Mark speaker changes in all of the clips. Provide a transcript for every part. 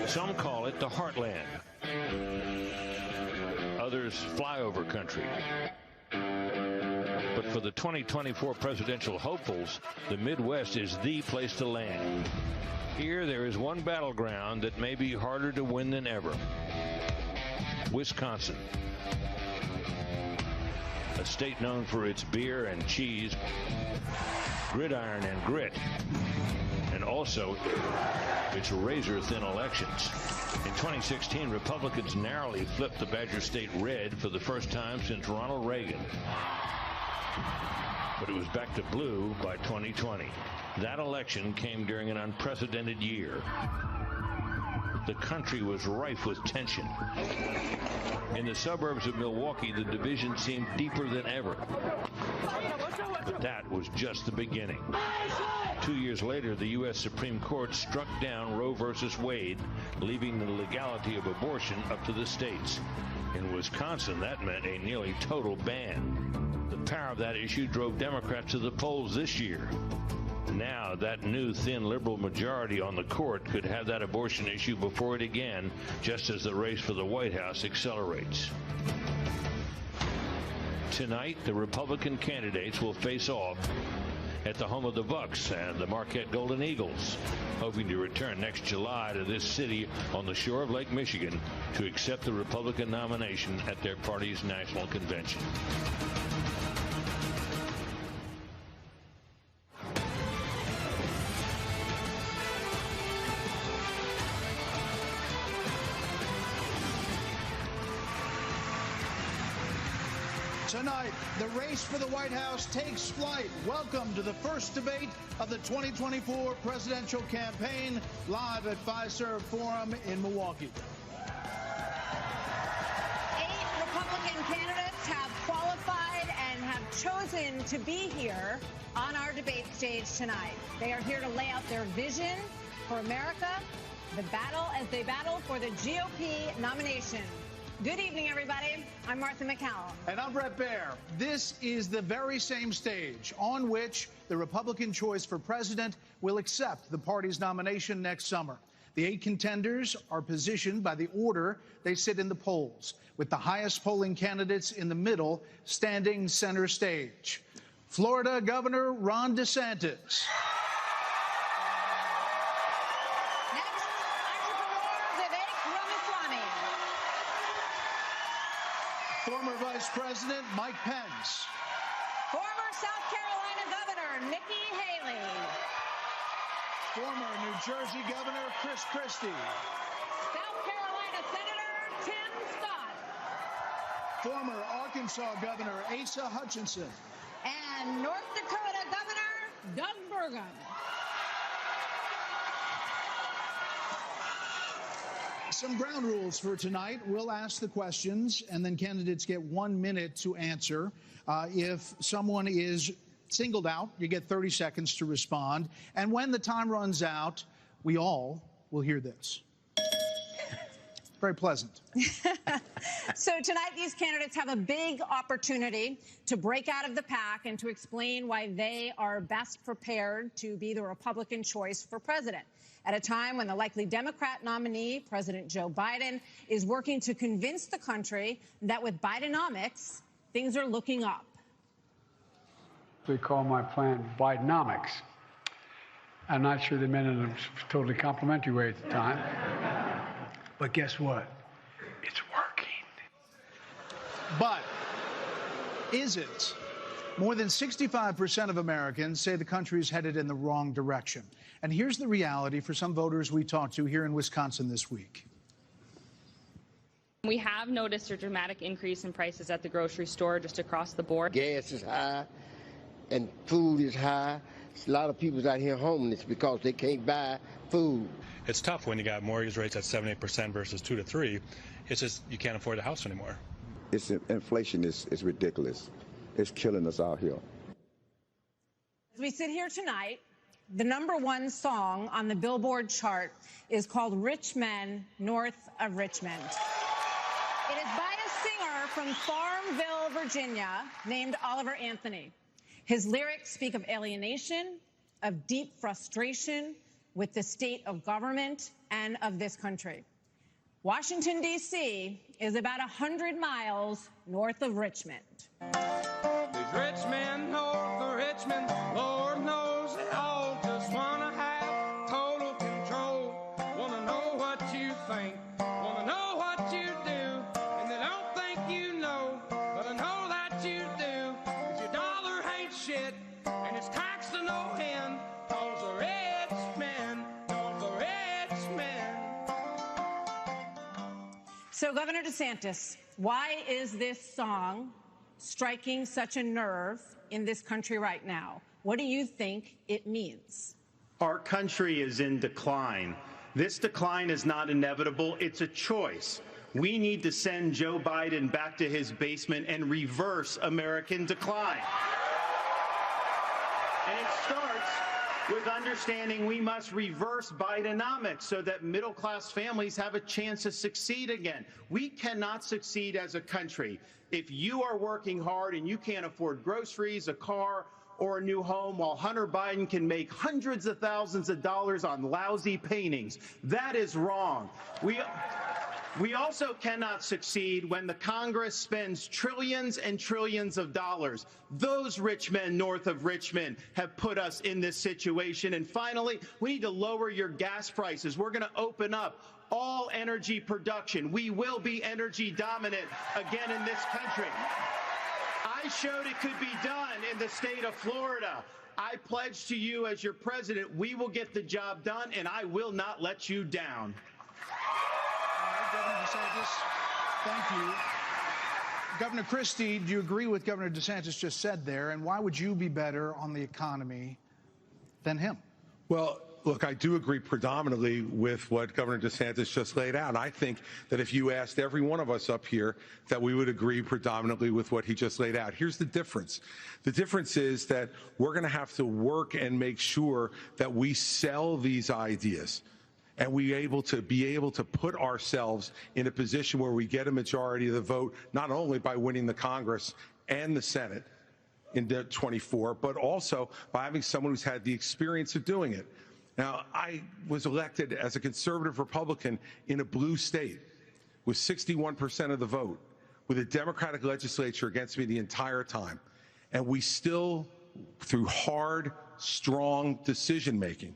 Speaker 1: Some call it the heartland. Others flyover country. But for the 2024 presidential hopefuls, the Midwest is the place to land. Here there is one battleground that may be harder to win than ever. Wisconsin. A state known for its beer and cheese, gridiron and grit, and also its razor-thin elections. In 2016, Republicans narrowly flipped the Badger State red for the first time since Ronald Reagan. But it was back to blue by 2020. That election came during an unprecedented year. The country was rife with tension. In the suburbs of Milwaukee, the division seemed deeper than ever. But that was just the beginning. 2 years later, the U.S. Supreme Court struck down Roe versus Wade, leaving the legality of abortion up to the states. In Wisconsin, that meant a nearly total ban. The power of that issue drove Democrats to the polls this year. Now, that new thin liberal majority on the court could have that abortion issue before it again, just as the race for the White House accelerates. Tonight, the Republican candidates will face off at the home of the Bucks and the Marquette Golden Eagles, hoping to return next July to this city on the shore of Lake Michigan to accept the Republican nomination at their party's national convention.
Speaker 2: Tonight, the race for the White House takes flight. Welcome to the first debate of the 2024 presidential campaign, live at Fiserv Forum in Milwaukee.
Speaker 3: 8 Republican candidates have qualified and have chosen to be here on our debate stage tonight. They are here to lay out their vision for America, the battle as they battle for the GOP nomination. Good evening, everybody. I'm Martha McCallum.
Speaker 2: And I'm Brett Baer. This is the very same stage on which the Republican choice for president will accept the party's nomination next summer. The 8 contenders are positioned by the order they sit in the polls, with the highest polling candidates in the middle standing center stage. Florida Governor Ron DeSantis. Former Vice President Mike Pence.
Speaker 3: Former South Carolina Governor Nikki Haley.
Speaker 2: Former New Jersey Governor Chris Christie.
Speaker 3: South Carolina Senator Tim Scott.
Speaker 2: Former Arkansas Governor Asa Hutchinson.
Speaker 3: And North Dakota Governor Doug Burgum.
Speaker 2: Some ground rules for tonight. We'll ask the questions, and then candidates get 1 minute to answer. If someone is singled out, you get 30 seconds to respond. And when the time runs out, we all will hear this. Very pleasant.
Speaker 3: So tonight, these candidates have a big opportunity to break out of the pack and to explain why they are best prepared to be the Republican choice for president, at a time when the likely Democrat nominee, President Joe Biden, is working to convince the country that with Bidenomics, things are looking up.
Speaker 4: They call my plan Bidenomics. I'm not sure they meant it in a totally complimentary way at the time. But guess what? It's working.
Speaker 2: But is it? More than 65% of Americans say the country is headed in the wrong direction. And here's the reality for some voters we talked to here in Wisconsin this week.
Speaker 5: We have noticed a dramatic increase in prices at the grocery store just across the board.
Speaker 6: Gas is high and food is high. A lot of people out here homeless because they can't buy food.
Speaker 7: It's tough when you got mortgage rates at 7-8% versus 2 to 3. It's just you can't afford the house anymore.
Speaker 8: Inflation is ridiculous. It's killing us out here.
Speaker 3: As we sit here tonight, the #1 song on the Billboard chart is called Rich Men North of Richmond. It is by a singer from Farmville, Virginia, named Oliver Anthony. His lyrics speak of alienation, of deep frustration with the state of government and of this country. Washington, D.C. is about 100 miles north of Richmond.
Speaker 9: These rich men north of Richmond, Lord knows they all just want to have total control. Want to know what you think, want to know what you do, and they don't think you know, but I know that you do. 'Cause your dollar ain't shit, and it's taxed to no end, 'cause the rich men, 'cause the rich men.
Speaker 3: So, Governor DeSantis, why is this song striking such a nerve in this country right now? What do you think it means?
Speaker 10: Our country is in decline. This decline is not inevitable. It's a choice. We need to send Joe Biden back to his basement and reverse American decline. And it starts with understanding we must reverse Bidenomics so that middle-class families have a chance to succeed again. We cannot succeed as a country if you are working hard and you can't afford groceries, a car, or a new home, while Hunter Biden can make hundreds of thousands of dollars on lousy paintings. That is wrong. We also cannot succeed when the Congress spends trillions and trillions of dollars. Those rich men north of Richmond have put us in this situation. And finally, we need to lower your gas prices. We're going to open up all energy production. We will be energy dominant again in this country. I showed it could be done in the state of Florida. I pledge to you as your president, we will get the job done, and I will not let you down.
Speaker 2: Governor DeSantis, thank you. Governor Christie, do you agree with Governor DeSantis just said there? And why would you be better on the economy than him?
Speaker 11: Well, look, I do agree predominantly with what Governor DeSantis just laid out. I think that if you asked every one of us up here, that we would agree predominantly with what he just laid out. Here's the difference. The difference is that we're going to have to work and make sure that we sell these ideas. And be able to put ourselves in a position where we get a majority of the vote, not only by winning the Congress and the Senate in 24, but also by having someone who's had the experience of doing it. Now, I was elected as a conservative Republican in a blue state with 61% of the vote, with a Democratic legislature against me the entire time. And we still, through hard, strong decision-making,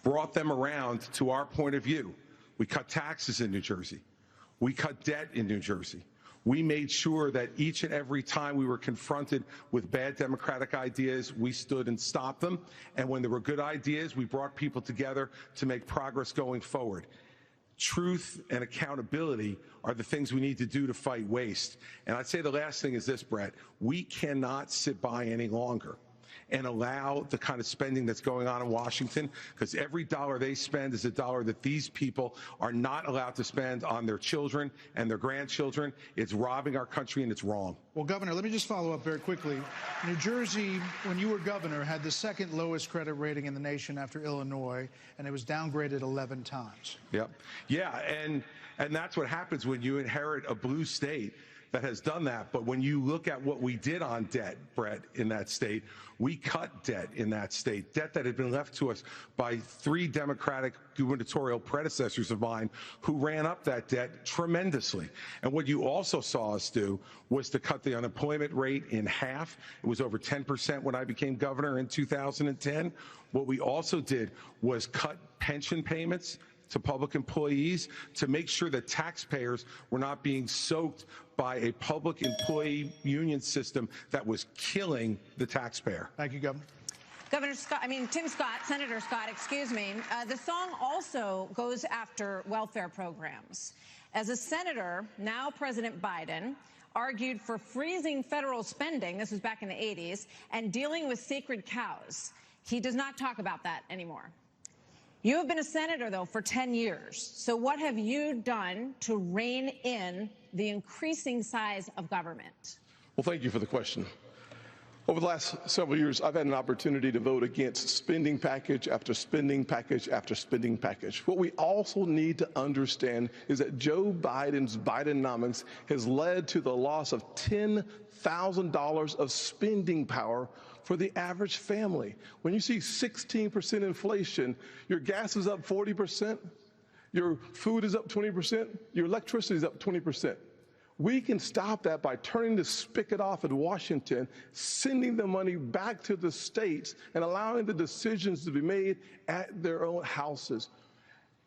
Speaker 11: brought them around to our point of view. We cut taxes in New Jersey. We cut debt in New Jersey. We made sure that each and every time we were confronted with bad Democratic ideas, we stood and stopped them. And when there were good ideas, we brought people together to make progress going forward. Truth and accountability are the things we need to do to fight waste. And I'd say the last thing is this, Brett. We cannot sit by any longer and allow the kind of spending that's going on in Washington, because every dollar they spend is a dollar that these people are not allowed to spend on their children and their grandchildren. It's robbing our country, and it's wrong.
Speaker 2: Well, Governor, let me just follow up very quickly. New Jersey, when you were governor, had the second lowest credit rating in the nation after Illinois, and it was downgraded 11 times.
Speaker 11: Yep. Yeah, and that's what happens when you inherit a blue state that has done that. But when you look at what we did on debt, Brett, in that state, we cut debt in that state, debt that had been left to us by 3 Democratic gubernatorial predecessors of mine who ran up that debt tremendously. And what you also saw us do was to cut the unemployment rate in half. It was over 10% when I became governor in 2010. What we also did was cut pension payments to public employees to make sure that taxpayers were not being soaked by a public employee union system that was killing the taxpayer.
Speaker 2: Thank you, Governor.
Speaker 3: Senator Scott, excuse me. The song also goes after welfare programs. As a senator, now President Biden argued for freezing federal spending, this was back in the 80s, and dealing with sacred cows. He does not talk about that anymore. You have been a senator, though, for 10 years. So what have you done to rein in the increasing size of government?
Speaker 12: Well, thank you for the question. Over the last several years, I've had an opportunity to vote against spending package after spending package after spending package. What we also need to understand is that Joe Biden's Bidenomics has led to the loss of $10,000 of spending power for the average family. When you see 16% inflation, your gas is up 40%, your food is up 20%, your electricity is up 20%. We can stop that by turning the spigot off at Washington, sending the money back to the states, and allowing the decisions to be made at their own houses.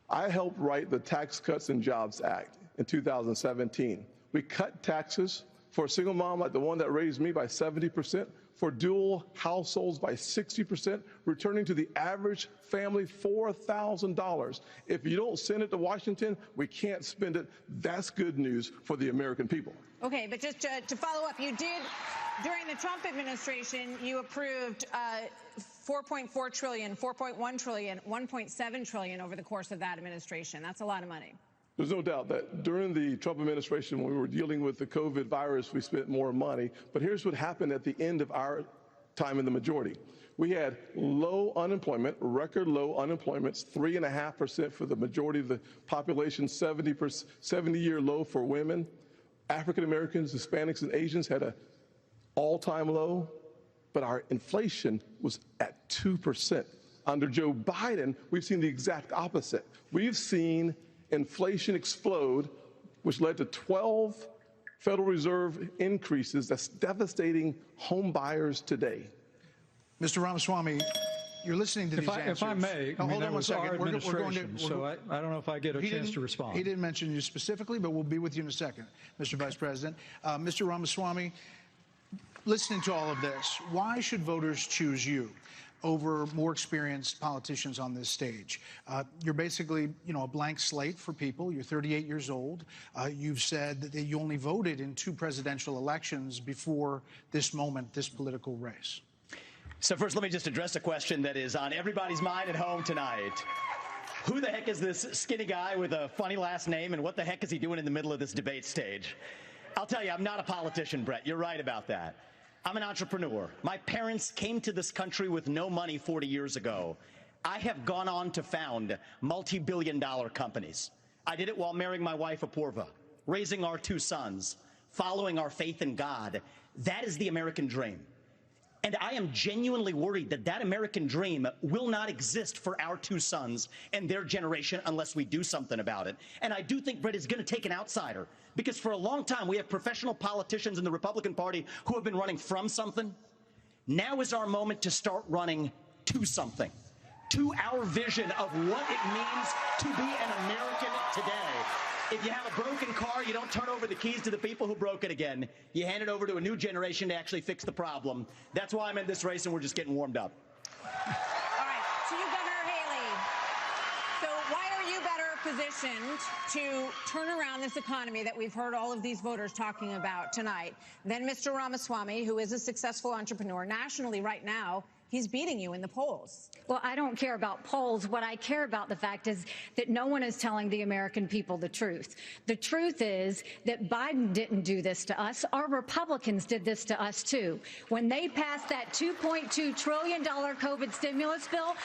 Speaker 12: I helped write the Tax Cuts and Jobs Act in 2017. We cut taxes for a single mom like the one that raised me by 70%, for dual households by 60%, returning to the average family $4,000. If you don't send it to Washington, we can't spend it. That's good news for the American people.
Speaker 3: Okay, but just to follow up, you did, during the Trump administration, you approved $4.4 trillion, $4.1 trillion, $1.7 trillion over the course of that administration. That's a lot of money.
Speaker 12: There's no doubt that during the Trump administration, when we were dealing with the COVID virus, we spent more money. But here's what happened at the end of our time in the majority. We had low unemployment, record low unemployment, 3.5% for the majority of the population, 70-year low for women. African Americans, Hispanics, and Asians had an all-time low, but our inflation was at 2%. Under Joe Biden, we've seen the exact opposite. We've seen inflation explode, which led to 12 Federal Reserve increases that's devastating home buyers today.
Speaker 2: Mr. Ramaswamy, you're listening to these answers.
Speaker 13: If I may,
Speaker 2: hold on one second.
Speaker 13: We're going to, I don't know if I get a chance to respond.
Speaker 2: He didn't mention you specifically, but we'll be with you in a second, Mr. Vice President. Mr. Ramaswamy, listening to all of this, why should voters choose you over more experienced politicians on this stage? You're basically, a blank slate for people. You're 38 years old. You've said that you only voted in 2 presidential elections before this moment, this political race.
Speaker 14: So first, let me just address a question that is on everybody's mind at home tonight. Who the heck is this skinny guy with a funny last name, and what the heck is he doing in the middle of this debate stage? I'll tell you, I'm not a politician, Brett. You're right about that. I'm an entrepreneur. My parents came to this country with no money 40 years ago. I have gone on to found multi-billion-dollar companies. I did it while marrying my wife, Apurva, raising our 2 sons, following our faith in God. That is the American dream. And I am genuinely worried that that American dream will not exist for our 2 sons and their generation unless we do something about it. And I do think Brett is going to take an outsider, because for a long time we have professional politicians in the Republican Party who have been running from something. Now is our moment to start running to something, to our vision of what it means to be an American today. If you have a broken car, you don't turn over the keys to the people who broke it again. You hand it over to a new generation to actually fix the problem. That's why I'm in this race, and we're just getting warmed up.
Speaker 3: All right, to you, Governor Haley. So why are you better positioned to turn around this economy that we've heard all of these voters talking about tonight than Mr. Ramaswamy, who is a successful entrepreneur nationally right now? He's beating you in the polls.
Speaker 15: Well, I don't care about polls. What I care about, the fact is that no one is telling the American people the truth. The truth is that Biden didn't do this to us. Our Republicans did this to us, too. When they passed that $2.2 trillion COVID stimulus bill,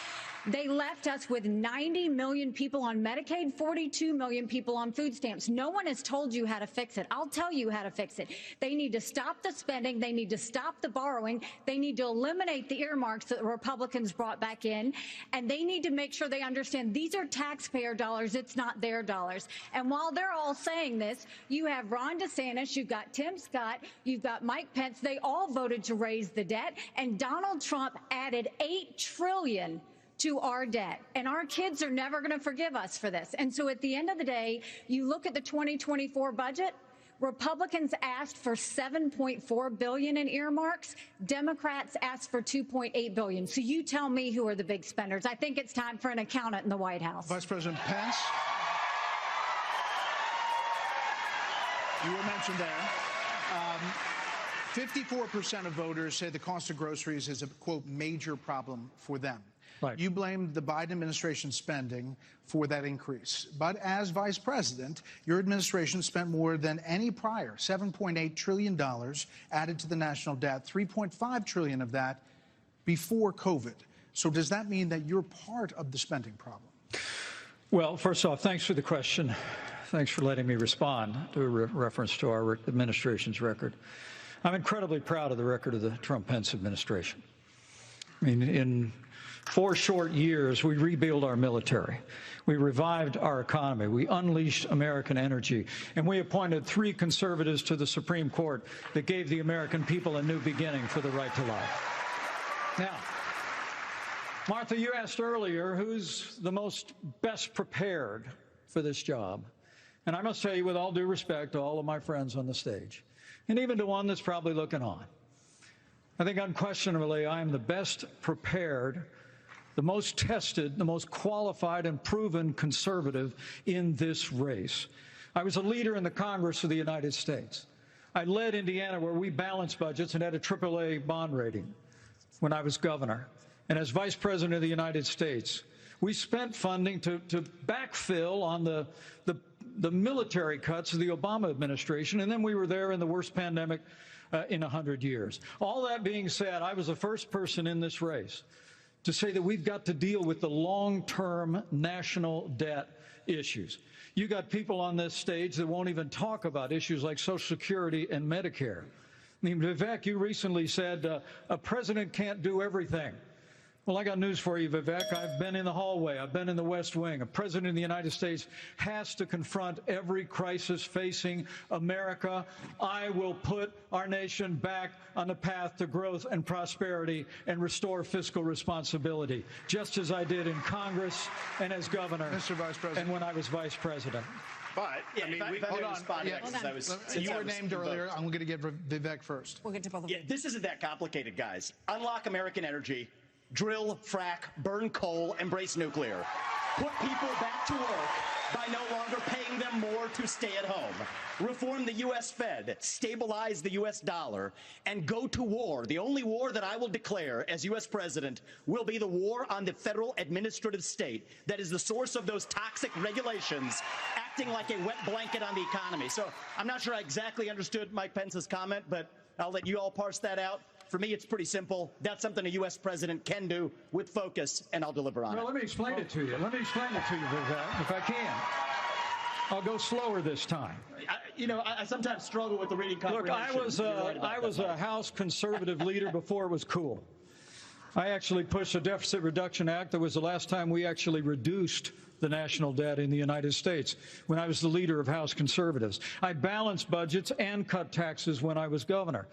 Speaker 15: they left us with 90 million people on Medicaid, 42 million people on food stamps. No one has told you how to fix it. I'll tell you how to fix it. They need to stop the spending. They need to stop the borrowing. They need to eliminate the earmarks that the Republicans brought back in. And they need to make sure they understand these are taxpayer dollars. It's not their dollars. And while they're all saying this, you have Ron DeSantis, you've got Tim Scott, you've got Mike Pence. They all voted to raise the debt. And Donald Trump added $8 trillion to our debt. And our kids are never going to forgive us for this. And so at the end of the day, you look at the 2024 budget, Republicans asked for $7.4 billion in earmarks. Democrats asked for $2.8 billion. So you tell me who are the big spenders. I think it's time for an accountant in the White House.
Speaker 2: Vice President Pence, you were mentioned there. 54% of voters say the cost of groceries is a, quote, major problem for them.
Speaker 13: Right.
Speaker 2: You blamed the Biden administration spending for that increase. But as vice president, your administration spent more than any prior, $7.8 trillion added to the national debt, $3.5 trillion of that before COVID. So does that mean that you're part of the spending problem?
Speaker 13: Well, first off, thanks for the question. Thanks for letting me respond to a reference to our administration's record. I'm incredibly proud of the record of the Trump-Pence administration. I mean, in 4 short years, we rebuilt our military. We revived our economy. We unleashed American energy. And we appointed 3 conservatives to the Supreme Court that gave the American people a new beginning for the right to life. Now, Martha, you asked earlier who's the most best prepared for this job. And I must tell you, with all due respect to all of my friends on the stage, and even to one that's probably looking on, I think unquestionably I am the best prepared, the most tested, the most qualified and proven conservative in this race. I was a leader in the Congress of the United States. I led Indiana where we balanced budgets and had a AAA bond rating when I was governor. And as Vice President of the United States, we spent funding to backfill on the military cuts of the Obama administration, and then we were there in the worst pandemic in 100 years. All that being said, I was the first person in this race to say that we've got to deal with the long-term national debt issues. You got people on this stage that won't even talk about issues like Social Security and Medicare. I mean, Vivek, you recently said a president can't do everything. Well, I got news for you, Vivek. I've been in the hallway. I've been in the West Wing. A president of the United States has to confront every crisis facing America. I will put our nation back on the path to growth and prosperity and restore fiscal responsibility, just as I did in Congress and as governor,
Speaker 2: Mr. Vice President,
Speaker 13: and when I was vice president.
Speaker 10: But,
Speaker 14: yeah,
Speaker 10: I mean,
Speaker 14: hold on.
Speaker 2: You were named earlier. I'm going to give Vivek first.
Speaker 3: We'll get to both of them.
Speaker 14: Yeah, this isn't that complicated, guys. Unlock American energy. Drill, frack, burn coal, embrace nuclear. Put people back to work by no longer paying them more to stay at home. Reform the U.S. Fed, stabilize the U.S. dollar, and go to war. The only war that I will declare as U.S. president will be the war on the federal administrative state that is the source of those toxic regulations acting like a wet blanket on the economy. So I'm not sure I exactly understood Mike Pence's comment, but I'll let you all parse that out. For me, it's pretty simple. That's something a U.S. president can do with focus, and I'll deliver on it.
Speaker 13: Well, let me explain it to you. Vivek, if I can. I'll go slower this time.
Speaker 14: I sometimes struggle with the reading comprehension.
Speaker 13: Look, I was a House conservative leader before it was cool. I actually pushed a Deficit Reduction Act. That was the last time we actually reduced the national debt in the United States when I was the leader of House conservatives. I balanced budgets and cut taxes when I was governor.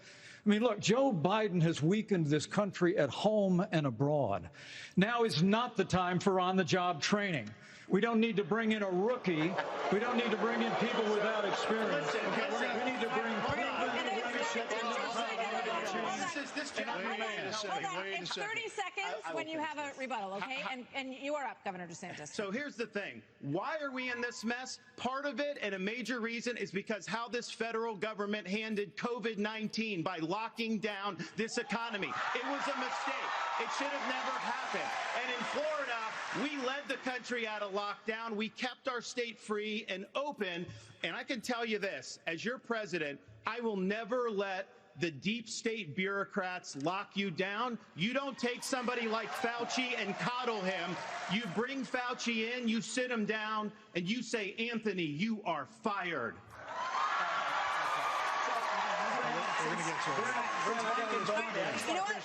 Speaker 13: I mean, look, Joe Biden has weakened this country at home and abroad. Now is not the time for on-the-job training. We don't need to bring in a rookie. We don't need to bring in people without experience. We need to bring
Speaker 3: It's 30 seconds when you have a rebuttal, okay? And you are up, Governor DeSantis.
Speaker 10: So here's the thing. Why are we in this mess? Part of it, and a major reason, is because how this federal government handled COVID-19 by locking down this economy. It was a mistake. It should have never happened. And in Florida, we led the country out of lockdown. We kept our state free and open. And I can tell you this, as your president, I will never let the deep state bureaucrats lock you down. You don't take somebody like Fauci and coddle him. You bring Fauci in, you sit him down, and you say, Anthony, you are fired.
Speaker 3: You know what?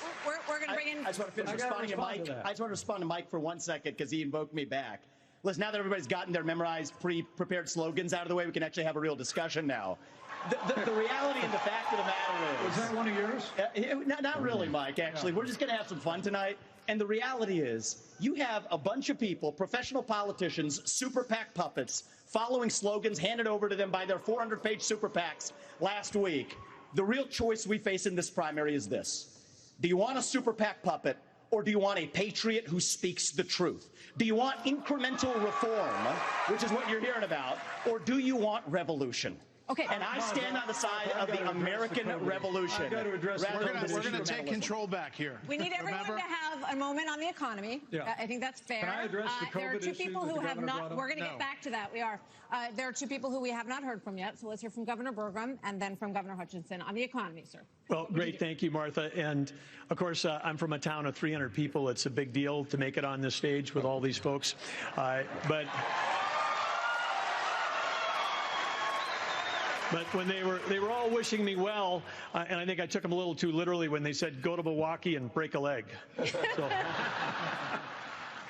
Speaker 3: We're going to bring in.
Speaker 14: I just want to finish responding to Mike. I just want to respond to Mike for 1 second because he invoked me back. Listen, now that everybody's gotten their memorized, pre-prepared slogans out of the way, we can actually have a real discussion now. The reality and the fact of the matter is...
Speaker 13: Was that one of yours?
Speaker 14: Not really, Mike, actually. We're just going to have some fun tonight. And the reality is, you have a bunch of people, professional politicians, super PAC puppets, following slogans handed over to them by their 400-page super PACs last week. The real choice we face in this primary is this. Do you want a super PAC puppet, or do you want a patriot who speaks the truth? Do you want incremental reform, which is what you're hearing about, or do you want revolution?
Speaker 3: Okay.
Speaker 14: And I stand on the side of the American Revolution.
Speaker 2: We're going to take control back here.
Speaker 3: We need everyone to have a moment on the economy.
Speaker 13: Yeah.
Speaker 3: I think that's fair.
Speaker 13: Can I address the COVID
Speaker 3: there are two people who have not. We're going to get back to that. We are. There are two people who we have not heard from yet. So let's hear from Governor Burgum and then from Governor Hutchinson on the economy, sir.
Speaker 16: Well, great. Thank you, Martha. And of course, I'm from a town of 300 people. It's a big deal to make it on this stage with all these folks. But when they were all wishing me well, and I think I took them a little too literally when they said, go to Milwaukee and break a leg. So,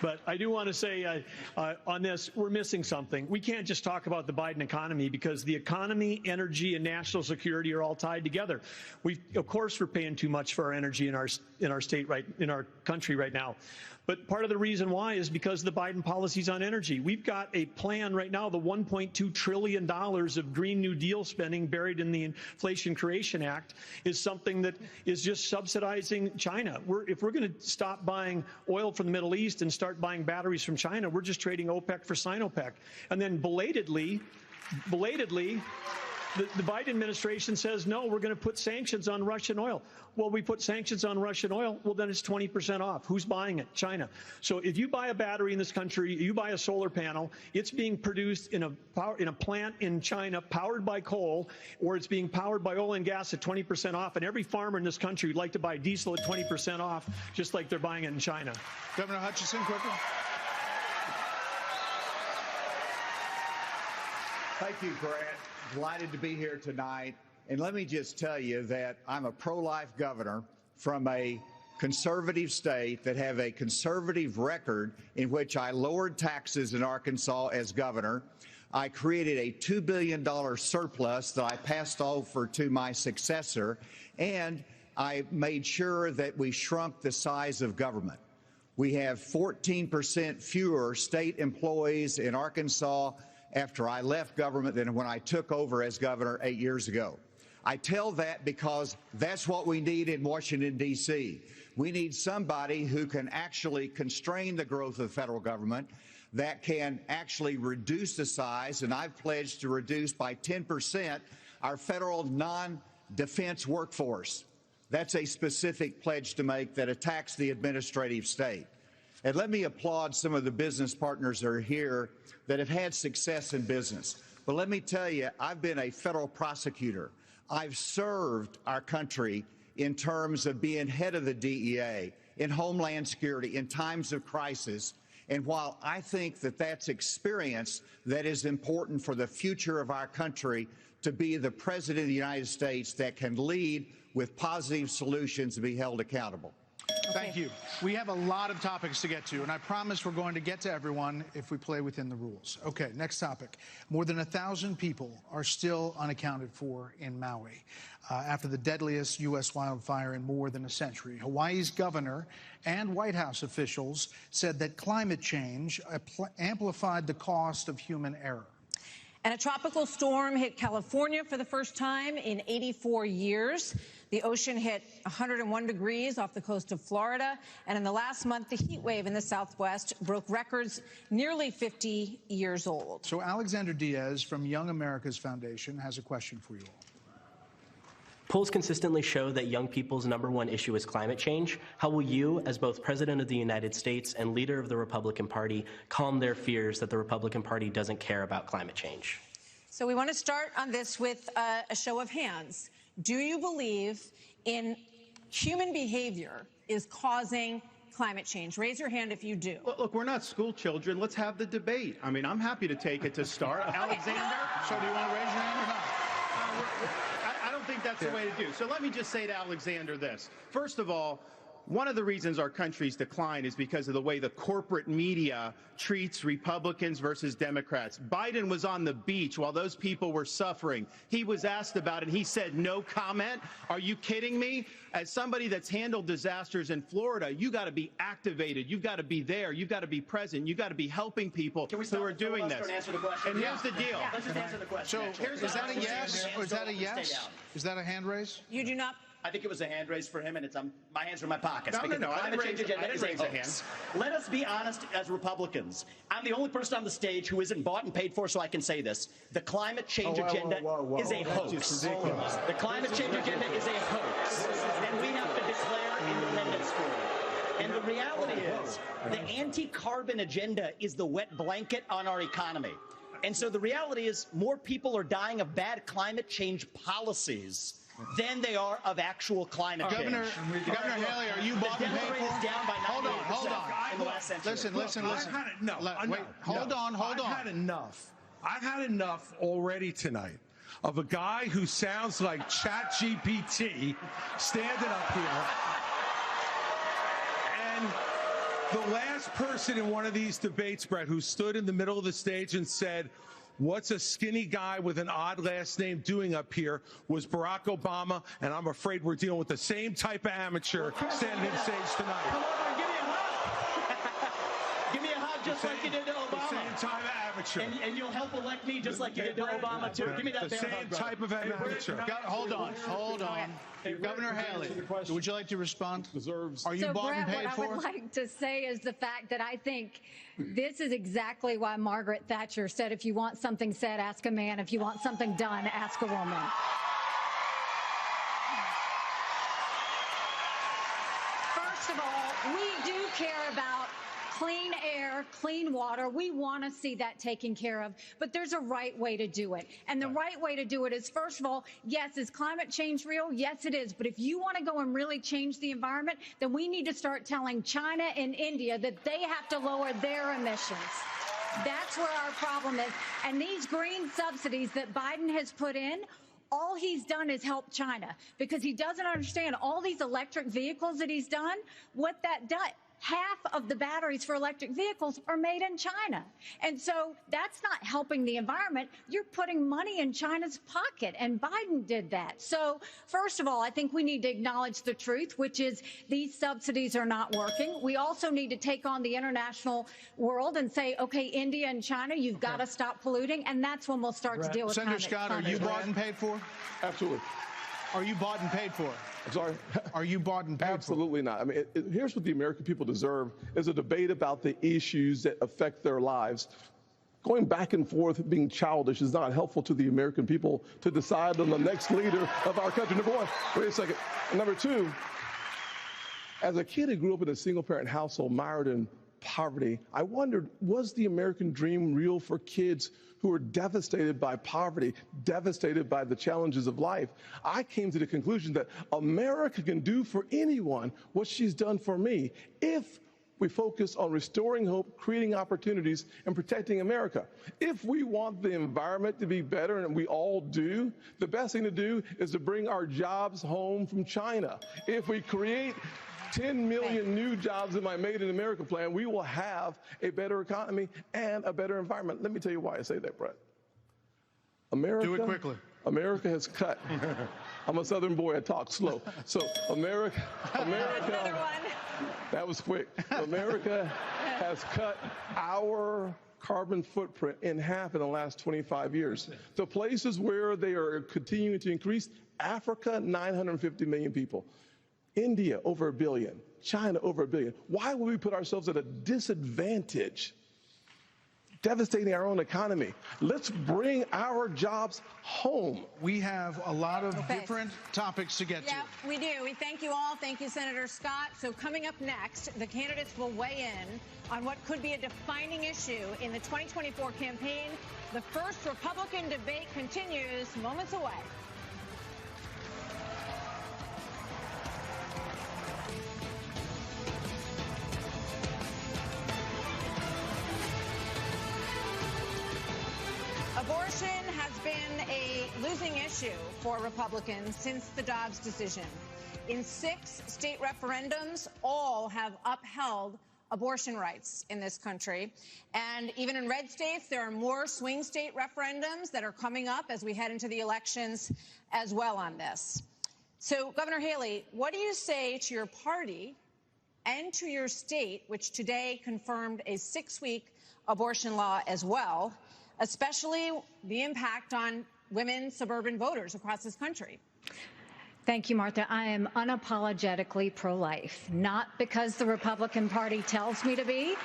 Speaker 16: but I do want to say on this, we're missing something. We can't just talk about the Biden economy because the economy, energy, and national security are all tied together. Of course, we're paying too much for our energy in our state, in our country right now. But part of the reason why is because of the Biden policies on energy. We've got a plan right now, the $1.2 trillion of Green New Deal spending buried in the Inflation Creation Act is something that is just subsidizing China. If we're going to stop buying oil from the Middle East and start buying batteries from China, we're just trading OPEC for Sinopec. And then belatedly, the Biden administration says, no, we're going to put sanctions on Russian oil. Well, we put sanctions on Russian oil, well, then it's 20% off. Who's buying it? China. So if you buy a battery in this country, you buy a solar panel, it's being produced in a plant in China powered by coal, or it's being powered by oil and gas at 20% off. And every farmer in this country would like to buy diesel at 20% off, just like they're buying it in China.
Speaker 2: Governor Hutchinson, quickly.
Speaker 17: Thank you, Grant. Delighted to be here tonight. And let me just tell you that I'm a pro-life governor from a conservative state that have a conservative record in which I lowered taxes in Arkansas as governor. I created a $2 billion surplus that I passed over to my successor, and I made sure that we shrunk the size of government. We have 14% fewer state employees in Arkansas after I left government than when I took over as governor 8 years ago. I tell that because that's what we need in Washington, D.C. We need somebody who can actually constrain the growth of the federal government, that can actually reduce the size, and I've pledged to reduce by 10% our federal non-defense workforce. That's a specific pledge to make that attacks the administrative state. And let me applaud some of the business partners that are here that have had success in business. But let me tell you, I've been a federal prosecutor. I've served our country in terms of being head of the DEA, in Homeland Security, in times of crisis. And while I think that that's experience that is important for the future of our country, to be the President of the United States that can lead with positive solutions and be held accountable.
Speaker 2: Thank you. We have a lot of topics to get to, and I promise we're going to get to everyone if we play within the rules. Okay, next topic. More than 1,000 people are still unaccounted for in Maui after the deadliest U.S. wildfire in more than a century. Hawaii's governor and White House officials said that climate change amplified the cost of human error.
Speaker 3: And a tropical storm hit California for the first time in 84 years. The ocean hit 101 degrees off the coast of Florida. And in the last month, the heat wave in the Southwest broke records nearly 50 years old.
Speaker 2: So Alexander Diaz from Young America's Foundation has a question for you all.
Speaker 18: Polls consistently show that young people's #1 issue is climate change. How will you, as both President of the United States and leader of the Republican Party, calm their fears that the Republican Party doesn't care about climate change?
Speaker 3: So we want to start on this with a show of hands. Do you believe in human behavior is causing climate change? Raise your hand if you do.
Speaker 10: Look, we're not school children. Let's have the debate. I mean, I'm happy to take it to start. Alexander?
Speaker 2: So do you want to raise your hand or not?
Speaker 10: I don't think that's the way to do. So let me just say to Alexander this. First of all, one of the reasons our country's decline is because of the way the corporate media treats Republicans versus Democrats. Biden was on the beach while those people were suffering. He was asked about it. He said no comment. Are you kidding me? As somebody that's handled disasters in Florida, you got to be activated. You've got to be there. You've got to be present. You've got to be helping people who are doing this. And here's the deal.
Speaker 18: Yeah, let's just answer the question.
Speaker 2: So is that a yes? Or is that a yes? Is that a hand raise?
Speaker 3: You do not.
Speaker 14: I think it was a hand raise for him, and it's my hands are in my pockets.
Speaker 10: No, I didn't raise a hand.
Speaker 14: Let us be honest as Republicans. I'm the only person on the stage who isn't bought and paid for, so I can say this. The climate change agenda is a hoax. The climate change agenda is a hoax, and we have to declare independence for it. And the reality is, the anti-carbon agenda is the wet blanket on our economy. And so the reality is, more people are dying of bad climate change policies than they are of actual climate change.
Speaker 2: Governor Haley, are you bought and paid for?
Speaker 14: Down by 98%
Speaker 2: Hold on.
Speaker 14: in the last century.
Speaker 2: Listen.
Speaker 11: I've had enough.
Speaker 2: Hold on.
Speaker 11: I've had enough. I've had enough already tonight of a guy who sounds like ChatGPT standing up here. And the last person in one of these debates, Brett, who stood in the middle of the stage and said, "What's a skinny guy with an odd last name doing up here?" was Barack Obama, and I'm afraid we're dealing with the same type of amateur standing on stage tonight.
Speaker 14: Come over and give me a hug. Give me a hug just like you did to Obama.
Speaker 11: The same type of amateur.
Speaker 14: And you'll help elect me just like you did to Obama, too. Give me that
Speaker 11: the
Speaker 14: bear hug,
Speaker 11: same
Speaker 14: brother.
Speaker 11: type of amateur.
Speaker 2: Hold on. Governor Haley, would you like to respond? Are you bought and paid
Speaker 15: what
Speaker 2: for?
Speaker 15: I would like to say is the fact that I think this is exactly why Margaret Thatcher said, if you want something said, ask a man. If you want something done, ask a woman. First of all, we do care about clean air, clean water. We want to see that taken care of, but there's a right way to do it. And the right way to do it is, first of all, yes, is climate change real? Yes, it is. But if you want to go and really change the environment, then we need to start telling China and India that they have to lower their emissions. That's where our problem is. And these green subsidies that Biden has put in, all he's done is help China, because he doesn't understand all these electric vehicles that he's done, what that does. Half of the batteries for electric vehicles are made in China. And so that's not helping the environment. You're putting money in China's pocket, and Biden did that. So first of all, I think we need to acknowledge the truth, which is these subsidies are not working. We also need to take on the international world and say, okay, India and China, you've got to stop polluting, and that's when we'll start to deal with
Speaker 2: Senator Scott, are you bought and paid for?
Speaker 12: Absolutely.
Speaker 2: Are you bought and paid for?
Speaker 12: I'm sorry?
Speaker 2: Are you bought and paid
Speaker 12: Absolutely not. I mean, here's what the American people deserve is a debate about the issues that affect their lives. Going back and forth, being childish is not helpful to the American people to decide on the next leader of our country. Number one, wait a second. And number two, as a kid who grew up in a single-parent household mired in poverty, I wondered, was the American dream real for kids who were devastated by poverty, devastated by the challenges of life? I came to the conclusion that America can do for anyone what she's done for me if we focus on restoring hope, creating opportunities, and protecting America. If we want the environment to be better, and we all do, the best thing to do is to bring our jobs home from China. If we create 10 million new jobs in my Made in America plan, we will have a better economy and a better environment. Let me tell you why I say that, Brett. America,
Speaker 2: do it quickly.
Speaker 12: America has cut. I'm a Southern boy, I talk slow. So America, that was quick. America has cut our carbon footprint in half in the last 25 years. The places where they are continuing to increase, Africa, 950 million people. India, over 1 billion. China, over 1 billion. Why would we put ourselves at a disadvantage, devastating our own economy? Let's bring our jobs home.
Speaker 2: We have a lot of different topics to get to.
Speaker 3: Yeah, we do. We thank you all. Thank you, Senator Scott. So coming up next, the candidates will weigh in on what could be a defining issue in the 2024 campaign. The first Republican debate continues moments away. Abortion has been a losing issue for Republicans since the Dobbs decision. In 6 state referendums, all have upheld abortion rights in this country. And even in red states, there are more swing state referendums that are coming up as we head into the elections as well on this. So, Governor Haley, what do you say to your party and to your state, which today confirmed a 6-week abortion law as well, especially the impact on women suburban voters across this country?
Speaker 15: Thank you, Martha. I am unapologetically pro-life, not because the Republican Party tells me to be,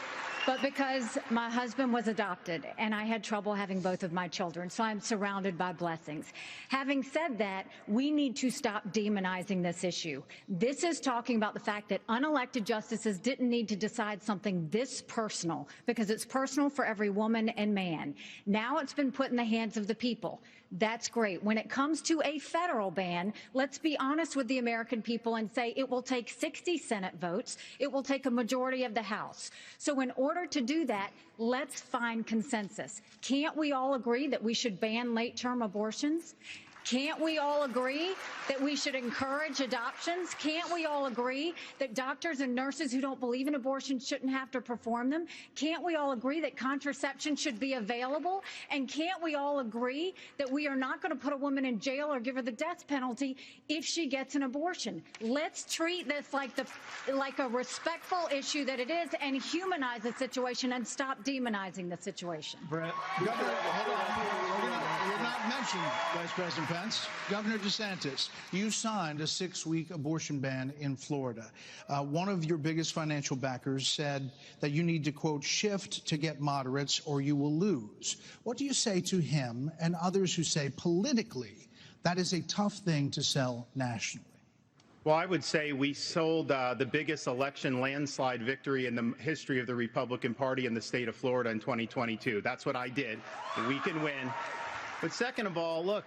Speaker 15: but because my husband was adopted and I had trouble having both of my children, so I'm surrounded by blessings. Having said that, we need to stop demonizing this issue. This is talking about the fact that unelected justices didn't need to decide something this personal, because it's personal for every woman and man. Now it's been put in the hands of the people. That's great. When it comes to a federal ban, let's be honest with the American people and say it will take 60 Senate votes. It will take a majority of the House. So in order to do that, let's find consensus. Can't we all agree that we should ban late-term abortions? Can't we all agree that we should encourage adoptions? Can't we all agree that doctors and nurses who don't believe in abortion shouldn't have to perform them? Can't we all agree that contraception should be available? And can't we all agree that we are not going to put a woman in jail or give her the death penalty if she gets an abortion? Let's treat this like a respectful issue that it is and humanize the situation and stop demonizing the situation.
Speaker 2: Brett. Governor, you're not mentioned, Vice President Pence. Governor DeSantis, you signed a 6-week abortion ban in Florida. One of your biggest financial backers said that you need to, quote, shift to get moderates or you will lose. What do you say to him and others who say politically that is a tough thing to sell nationally?
Speaker 10: Well, I would say we sold the biggest election landslide victory in the history of the Republican Party in the state of Florida in 2022. That's what I did. We can win. But second of all, look,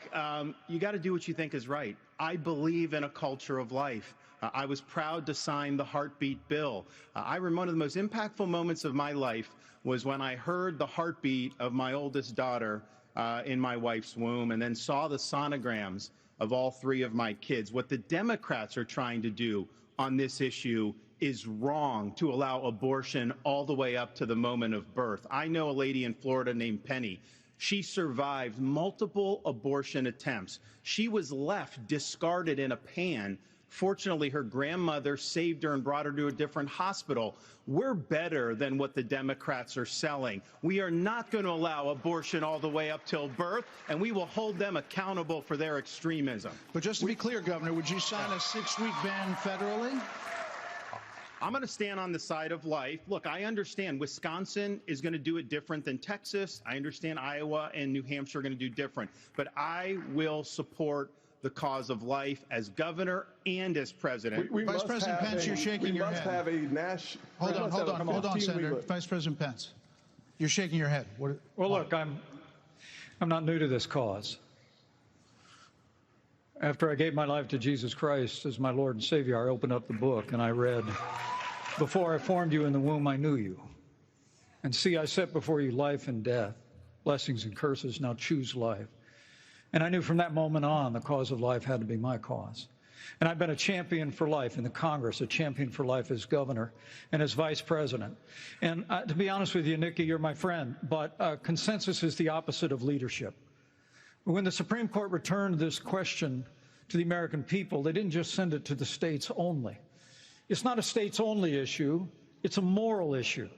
Speaker 10: you got to do what you think is right. I believe in a culture of life. I was proud to sign the heartbeat bill. I remember one of the most impactful moments of my life was when I heard the heartbeat of my oldest daughter in my wife's womb and then saw the sonograms of all 3 of my kids. What the Democrats are trying to do on this issue is wrong, to allow abortion all the way up to the moment of birth. I know a lady in Florida named Penny. She survived multiple abortion attempts. She was left discarded in a pan. Fortunately, her grandmother saved her and brought her to a different hospital. We're better than what the Democrats are selling. We are not going to allow abortion all the way up till birth, and we will hold them accountable for their extremism.
Speaker 2: But just to be clear, Governor, would you sign a 6-week ban federally?
Speaker 10: I'm going to stand on the side of life. Look, I understand Wisconsin is going to do it different than Texas. I understand Iowa and New Hampshire are going to do different. But I will support the cause of life as governor and as president.
Speaker 2: Vice President Pence, you're shaking your head.
Speaker 12: We must have a national...
Speaker 2: Hold on, Senator. Vice President Pence, you're shaking your head.
Speaker 13: Well, look, I'm not new to this cause. After I gave my life to Jesus Christ as my Lord and Savior, I opened up the book and I read, "Before I formed you in the womb, I knew you. And see, I set before you life and death, blessings and curses. Now choose life." And I knew from that moment on the cause of life had to be my cause. And I've been a champion for life in the Congress, a champion for life as governor and as vice president. And to be honest with you, Nikki, you're my friend, but consensus is the opposite of leadership. When the Supreme Court returned this question to the American people, they didn't just send it to the states only. It's not a states-only issue. It's a moral issue.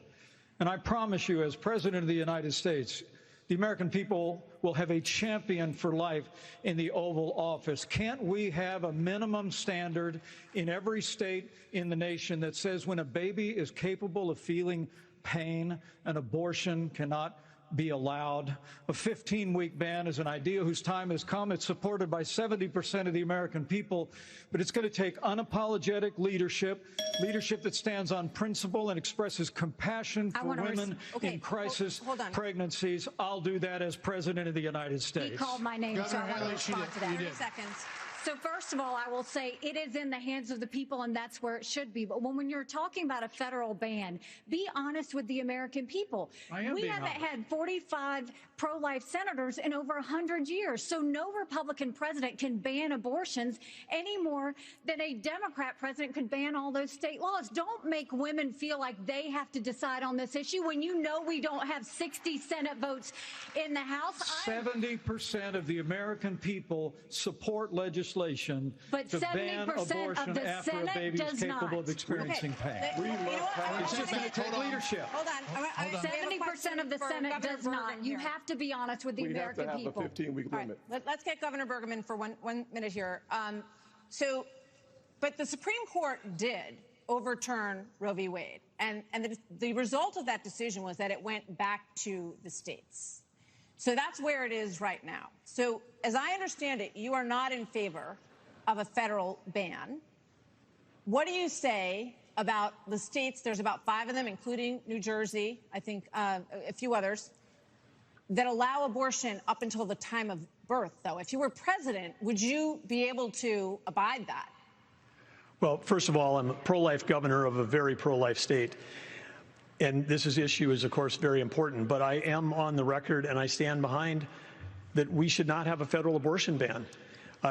Speaker 13: And I promise you, as President of the United States, the American people will have a champion for life in the Oval Office. Can't we have a minimum standard in every state in the nation that says when a baby is capable of feeling pain, an abortion cannot be allowed? A 15-week ban is an idea whose time has come. It's supported by 70% of the American people, but it's going to take unapologetic leadership that stands on principle and expresses compassion for women in crisis pregnancies. I'll do that as President of the United States.
Speaker 15: He called my name, so I want to respond to that. 30 seconds. So first of all, I will say it is in the hands of the people, and that's where it should be. But when you're talking about a federal ban, be honest with the American people. We haven't had 45 pro-life senators in over 100 years. So no Republican president can ban abortions any more than a Democrat president could ban all those state laws. Don't make women feel like they have to decide on this issue when you know we don't have 60 Senate votes in the House.
Speaker 13: 70% of the American people support legislation
Speaker 15: but
Speaker 13: to ban
Speaker 15: 70%
Speaker 13: abortion
Speaker 15: of the
Speaker 13: after
Speaker 15: Senate
Speaker 13: a baby is
Speaker 15: does
Speaker 13: capable
Speaker 15: not.
Speaker 13: of experiencing pain. It's just going to take leadership.
Speaker 3: Hold on.
Speaker 15: 70% of the Senate does not. You have to be honest with the American people.
Speaker 12: We have to have a 15-week limit.
Speaker 3: Let's get Governor Bergman for one minute here. But the Supreme Court did overturn Roe v. Wade, and the result of that decision was that it went back to the states. So that's where it is right now. So as I understand it, you are not in favor of a federal ban. What do you say about the states? There's about 5 of them, including New Jersey, I think a few others, that allow abortion up until the time of birth, though. If you were president, would you be able to abide that?
Speaker 16: Well, first of all, I'm a pro-life governor of a very pro-life state. And this issue is, of course, very important. But I am on the record, and I stand behind that we should not have a federal abortion ban.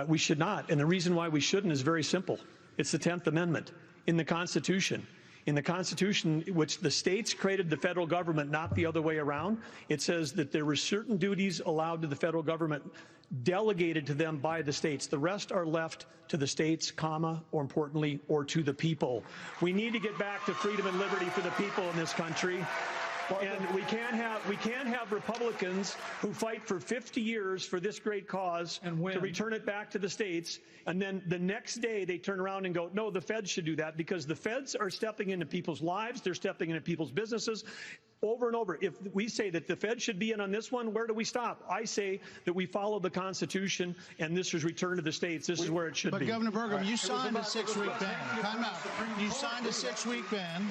Speaker 16: We should not. And the reason why we shouldn't is very simple. It's the 10th Amendment in the Constitution. In the Constitution, which the states created the federal government, not the other way around, it says that there were certain duties allowed to the federal government delegated to them by the states. The rest are left to the states, comma, or importantly, or to the people. We need to get back to freedom and liberty for the people in this country. And we can't have Republicans who fight for 50 years for this great cause to return it back to the states, and then the next day they turn around and go, no, the feds should do that, because the feds are stepping into people's lives, they're stepping into people's businesses over and over. If we say that the feds should be in on this one, where do we stop? I say that we follow the Constitution, and this is returned to the states. This is where it should be.
Speaker 2: But Governor Burgum, you signed a 6-week ban. Time out. You signed a 6-week ban.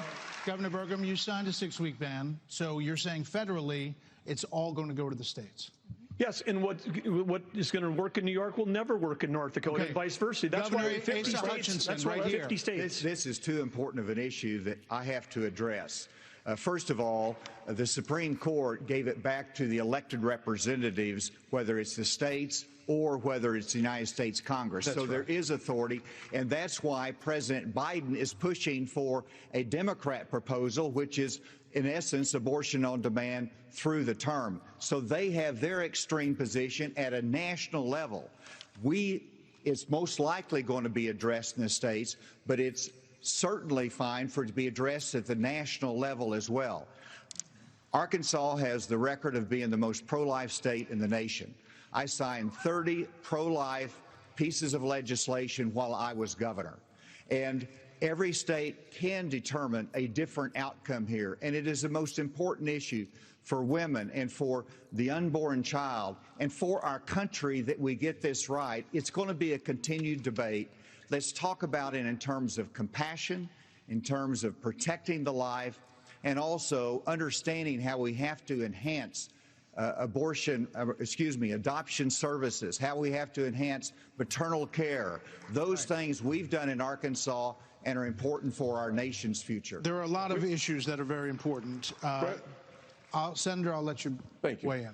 Speaker 2: Governor Burgum, you signed a 6-week ban, so you're saying federally it's all going to go to the states.
Speaker 16: Yes, and what is going to work in New York will never work in North Dakota, and vice versa. That's
Speaker 2: Governor
Speaker 16: why 50 states. That's why 50 states.
Speaker 17: This is too important of an issue that I have to address. First of all, the Supreme Court gave it back to the elected representatives, whether it's the states or whether it's the United States Congress. So there is authority, and that's why President Biden is pushing for a Democrat proposal, which is, in essence, abortion on demand through the term. So they have their extreme position at a national level. It's most likely going to be addressed in the states, but it's certainly fine for it to be addressed at the national level as well. Arkansas has the record of being the most pro-life state in the nation. I signed 30 pro-life pieces of legislation while I was governor. And every state can determine a different outcome here. And it is the most important issue for women and for the unborn child and for our country that we get this right. It's going to be a continued debate. Let's talk about it in terms of compassion, in terms of protecting the life, and also understanding how we have to enhance adoption services, how we have to enhance maternal care. Those things we've done in Arkansas and are important for our nation's future.
Speaker 2: There are a lot of issues that are very important. Senator, I'll let you weigh in.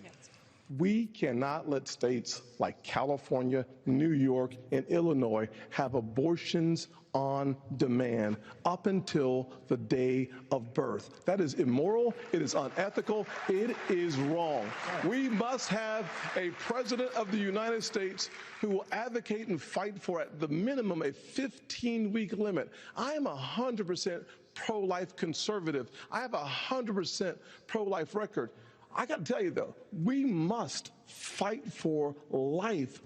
Speaker 12: We cannot let states like California, New York, and Illinois have abortions on demand up until the day of birth. That is immoral. It is unethical. It is wrong. We must have a president of the United States who will advocate and fight for, at the minimum, a 15-week limit. I am 100% pro-life conservative. I have a 100% pro-life record. I got to tell you, though, we must fight for life.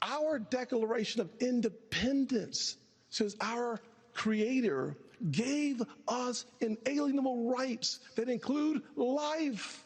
Speaker 12: Our Declaration of Independence says our Creator gave us inalienable rights that include life.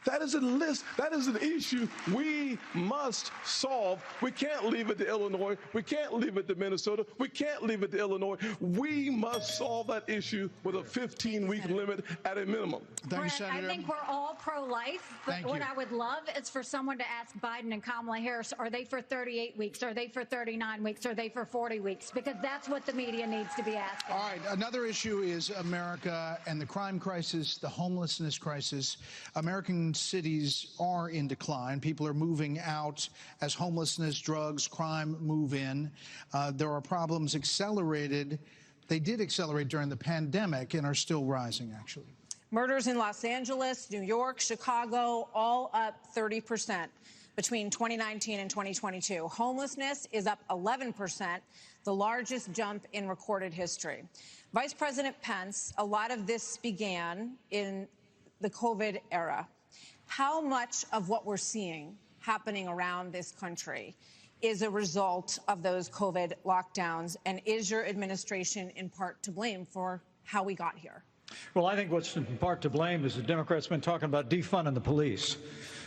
Speaker 12: That is a list. That is an issue we must solve. We can't leave it to Illinois. We can't leave it to Minnesota. We can't leave it to Illinois. We must solve that issue with a 15-week limit at a minimum.
Speaker 2: Thank you, Senator.
Speaker 15: I think we're all pro-life, but what I would love is for someone to ask Biden and Kamala Harris, are they for 38 weeks? Are they for 39 weeks? Are they for 40 weeks? Because that's what the media needs to be asking.
Speaker 2: All right, another issue is America and the crime crisis, the homelessness crisis. American cities are in decline. People are moving out as homelessness, drugs, crime move in. There are problems accelerated. They did accelerate during the pandemic and are still rising, actually.
Speaker 3: Murders in Los Angeles, New York, Chicago, all up 30% between 2019 and 2022. Homelessness is up 11%, the largest jump in recorded history. Vice President Pence, a lot of this began in the COVID era. How much of what we're seeing happening around this country is a result of those COVID lockdowns, and is your administration in part to blame for how we got here?
Speaker 13: Well, I think what's in part to blame is the Democrats been talking about defunding the police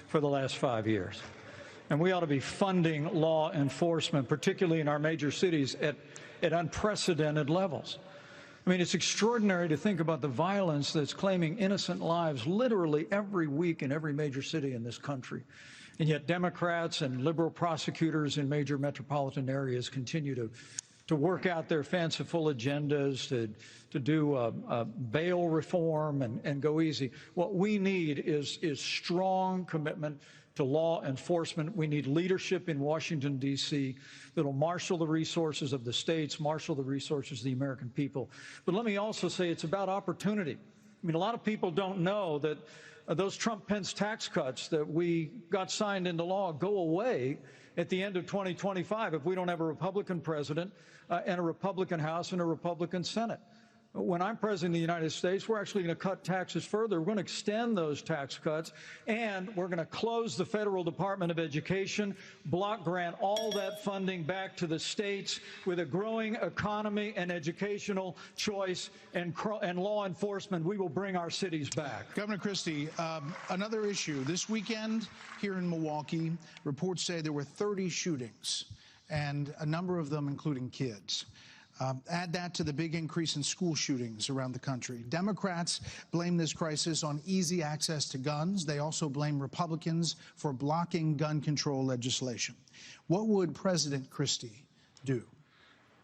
Speaker 13: for the last 5 years. And we ought to be funding law enforcement, particularly in our major cities, at unprecedented levels. I mean, it's extraordinary to think about the violence that's claiming innocent lives literally every week in every major city in this country. And yet Democrats and liberal prosecutors in major metropolitan areas continue to work out their fanciful agendas, to do bail reform and go easy. What we need is strong commitment to law enforcement. We need leadership in Washington, D.C. that'll marshal the resources of the states, marshal the resources of the American people. But let me also say it's about opportunity. I mean, a lot of people don't know that those Trump-Pence tax cuts that we got signed into law go away at the end of 2025 if we don't have a Republican president and a Republican House and a Republican Senate. When I'm president of the United States, we're actually going to cut taxes further. We're going to extend those tax cuts, and we're going to close the Federal Department of Education, block grant all that funding back to the states. With a growing economy and educational choice and law enforcement, we will bring our cities back.
Speaker 2: Governor Christie, another issue. This weekend here in Milwaukee, reports say there were 30 shootings, and a number of them including kids. Add that to the big increase in school shootings around the country. Democrats blame this crisis on easy access to guns. They also blame Republicans for blocking gun control legislation. What would President Christie do?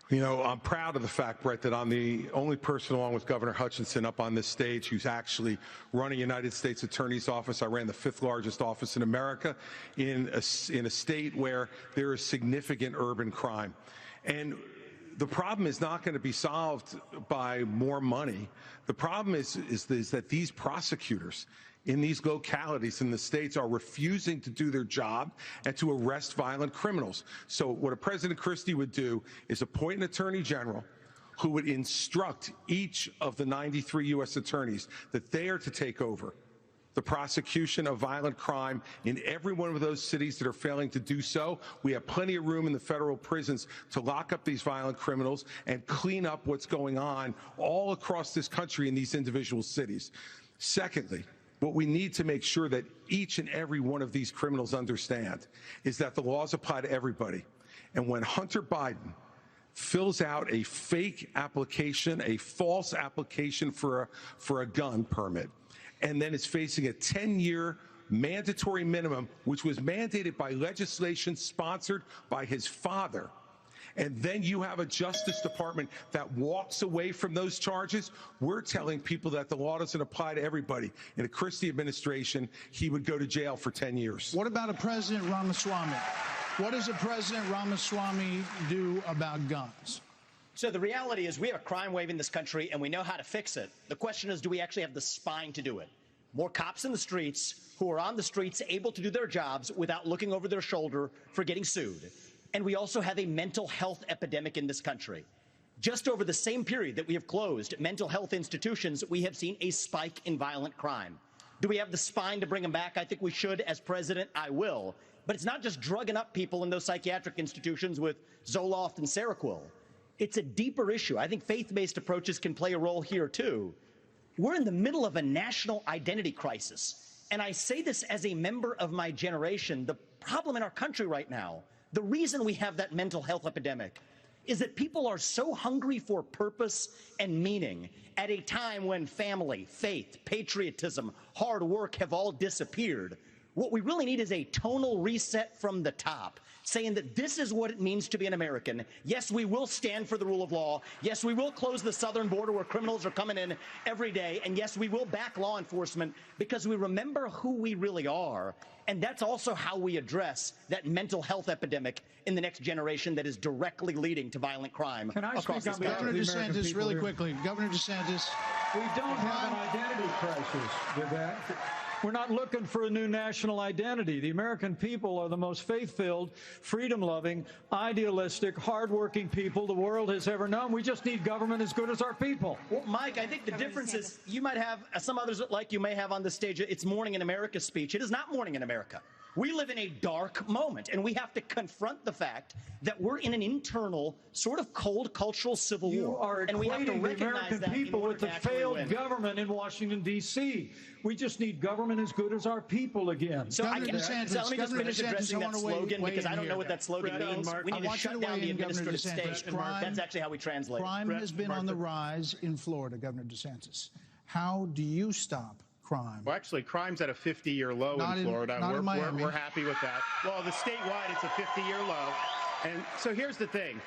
Speaker 11: You know, I'm proud of the fact, Brett, that I'm the only person, along with Governor Hutchinson, up on this stage who's actually running United States Attorney's Office. I ran the 5th largest office in America in a state where there is significant urban crime. And the problem is not going to be solved by more money. The problem is that these prosecutors in these localities in the states are refusing to do their job and to arrest violent criminals. So what a President Christie would do is appoint an attorney general who would instruct each of the 93 U.S. attorneys that they are to take over the prosecution of violent crime in every one of those cities that are failing to do so. We have plenty of room in the federal prisons to lock up these violent criminals and clean up what's going on all across this country in these individual cities. Secondly, what we need to make sure that each and every one of these criminals understand is that the laws apply to everybody. And when Hunter Biden fills out a fake application, a false application for a gun permit, and then is facing a 10-year mandatory minimum, which was mandated by legislation sponsored by his father, and then you have a Justice Department that walks away from those charges, we're telling people that the law doesn't apply to everybody. In a Christie administration, he would go to jail for 10 years.
Speaker 2: What about a President Ramaswamy? What does a President Ramaswamy do about guns?
Speaker 14: So the reality is we have a crime wave in this country, and we know how to fix it. The question is, do we actually have the spine to do it? More cops in the streets who are on the streets able to do their jobs without looking over their shoulder for getting sued. And we also have a mental health epidemic in this country. Just over the same period that we have closed mental health institutions, we have seen a spike in violent crime. Do we have the spine to bring them back? I think we should. As president, I will. But it's not just drugging up people in those psychiatric institutions with Zoloft and Seroquel. It's a deeper issue. I think faith-based approaches can play a role here, too. We're in the middle of a national identity crisis. And I say this as a member of my generation. The problem in our country right now, the reason we have that mental health epidemic, is that people are so hungry for purpose and meaning at a time when family, faith, patriotism, hard work have all disappeared. What we really need is a tonal reset from the top, saying that this is what it means to be an American. Yes, we will stand for the rule of law. Yes, we will close the southern border where criminals are coming in every day. And yes, we will back law enforcement because we remember who we really are. And that's also how we address that mental health epidemic in the next generation that is directly leading to violent crime across this country.
Speaker 2: Governor DeSantis, really quickly. Governor DeSantis.
Speaker 13: We don't have an identity crisis with that. We're not looking for a new national identity. The American people are the most faith-filled, freedom-loving, idealistic, hardworking people the world has ever known. We just need government as good as our people.
Speaker 14: Well, Mike, I think the difference is you might have, some others like you may have on the stage, it's Morning in America speech. It is not Morning in America. We live in a dark moment, and we have to confront the fact that we're in an internal, sort of cold cultural civil war. And we have to recognize
Speaker 13: the American people with the failed government in Washington, D.C. We just need government as good as our people again.
Speaker 14: So let me just finish addressing that slogan, because I don't know what that slogan means. We need to shut down the administrative state. That's actually how we translate it.
Speaker 2: Crime has been on the rise in Florida, Governor DeSantis. How do you stop crime.
Speaker 10: Well, actually, crime's at a 50-year low in Florida.
Speaker 2: Not in Miami.
Speaker 10: We're happy with that. Well, the statewide, it's a 50-year low. And so here's the thing.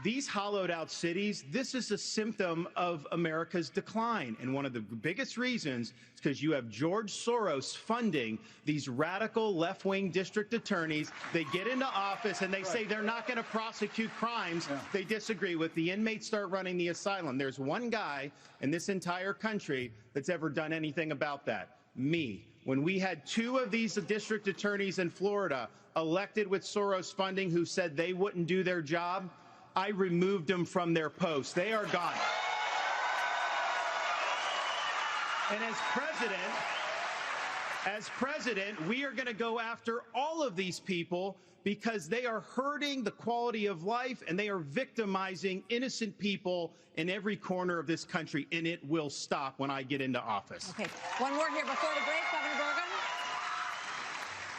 Speaker 10: These hollowed out cities, this is a symptom of America's decline. And one of the biggest reasons is because you have George Soros funding these radical left-wing district attorneys. They get into office and they say they're not going to prosecute crimes they disagree with. The inmates start running the asylum. There's one guy in this entire country that's ever done anything about that. Me. When we had 2 of these district attorneys in Florida elected with Soros funding who said they wouldn't do their job, I removed them from their posts. They are gone. And as president, we are going to go after all of these people because they are hurting the quality of life and they are victimizing innocent people in every corner of this country, and it will stop when I get into office.
Speaker 3: Okay, one more here before the break, Governor Bergen.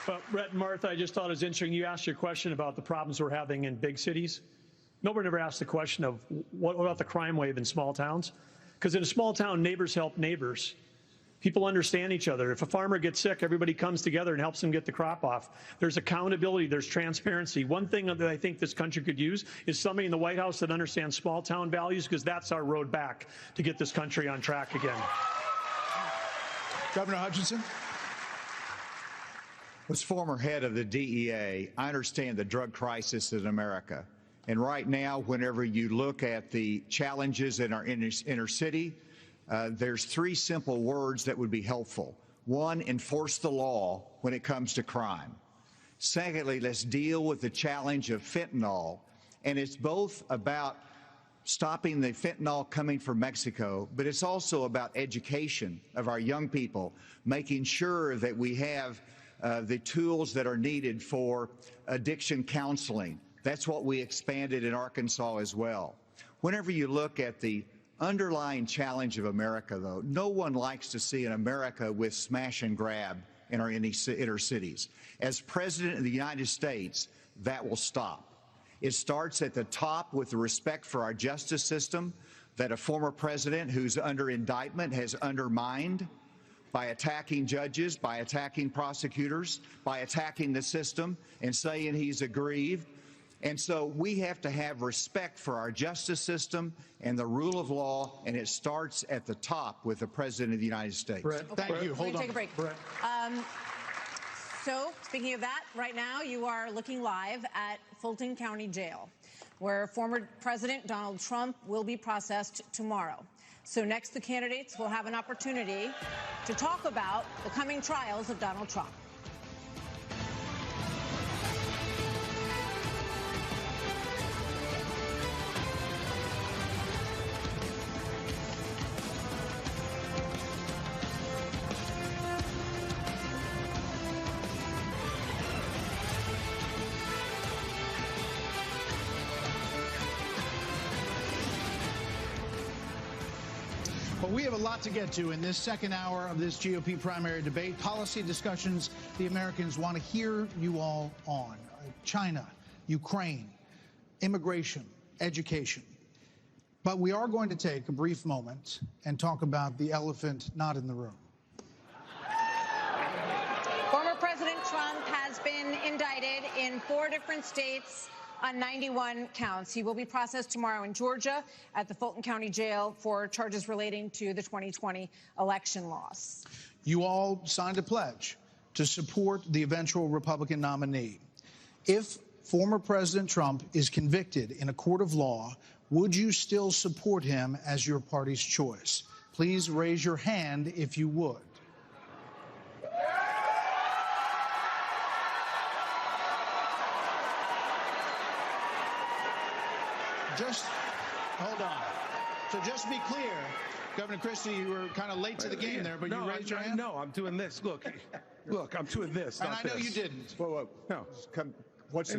Speaker 16: Well, Brett and Martha, I just thought it was interesting. You asked your question about the problems we're having in big cities. Nobody ever asked the question of what about the crime wave in small towns? Because in a small town, neighbors help neighbors. People understand each other. If a farmer gets sick, everybody comes together and helps him get the crop off. There's accountability. There's transparency. One thing that I think this country could use is somebody in the White House that understands small town values, because that's our road back to get this country on track again.
Speaker 2: Governor Hutchinson.
Speaker 17: As former head of the DEA, I understand the drug crisis in America. And right now, whenever you look at the challenges in our inner city, there's 3 simple words that would be helpful. 1, enforce the law when it comes to crime. Secondly, let's deal with the challenge of fentanyl. And it's both about stopping the fentanyl coming from Mexico, but it's also about education of our young people, making sure that we have the tools that are needed for addiction counseling. That's what we expanded in Arkansas as well. Whenever you look at the underlying challenge of America, though, no one likes to see an America with smash and grab in our inner cities. As President of the United States, that will stop. It starts at the top with the respect for our justice system that a former president who's under indictment has undermined by attacking judges, by attacking prosecutors, by attacking the system and saying he's aggrieved. And so we have to have respect for our justice system and the rule of law, and it starts at the top with the President of the United States.
Speaker 2: Brett, thank you. Hold on.
Speaker 3: Take a break.
Speaker 2: Brett.
Speaker 3: So, speaking of that, right now you are looking live at Fulton County Jail, where former President Donald Trump will be processed tomorrow. So next, the candidates will have an opportunity to talk about the coming trials of Donald Trump.
Speaker 2: Well, we have a lot to get to in this second hour of this GOP primary debate. Policy discussions the Americans want to hear you all on. China, Ukraine, immigration, education. But we are going to take a brief moment and talk about the elephant not in the room.
Speaker 3: Former President Trump has been indicted in 4 different states on 91 counts. He will be processed tomorrow in Georgia at the Fulton County Jail for charges relating to the 2020 election loss.
Speaker 2: You all signed a pledge to support the eventual Republican nominee. If former President Trump is convicted in a court of law, would you still support him as your party's choice? Please raise your hand if you would. Just hold on. So just to be clear, Governor Christie, you were kind of late to the game there, but you raised your hand?
Speaker 11: No, I'm doing this. Look, I'm doing this.
Speaker 2: And I know you didn't.
Speaker 11: Whoa. No.
Speaker 17: What's the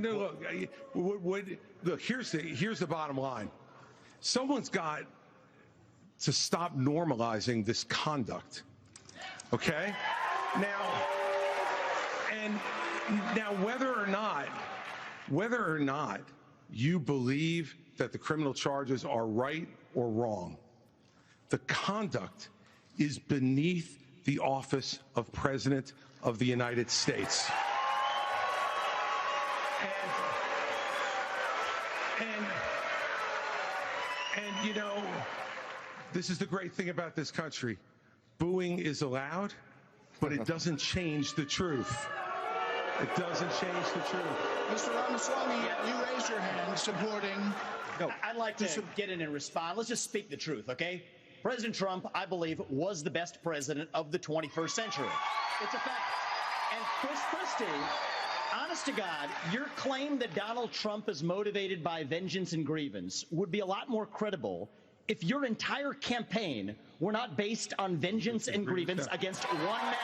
Speaker 11: look, here's the bottom line. Someone's got to stop normalizing this conduct. Okay? Now whether or not you believe that the criminal charges are right or wrong, the conduct is beneath the office of President of the United States. And you know, this is the great thing about this country. Booing is allowed, but it doesn't change the truth. It doesn't change the truth.
Speaker 2: Mr. Ramaswamy, you raised your hand supporting.
Speaker 14: No, I'd like to get in and respond. Let's just speak the truth, okay? President Trump, I believe, was the best president of the 21st century. It's a fact. And Chris Christie, honest to God, your claim that Donald Trump is motivated by vengeance and grievance would be a lot more credible if your entire campaign were not based on vengeance and grievance against one man.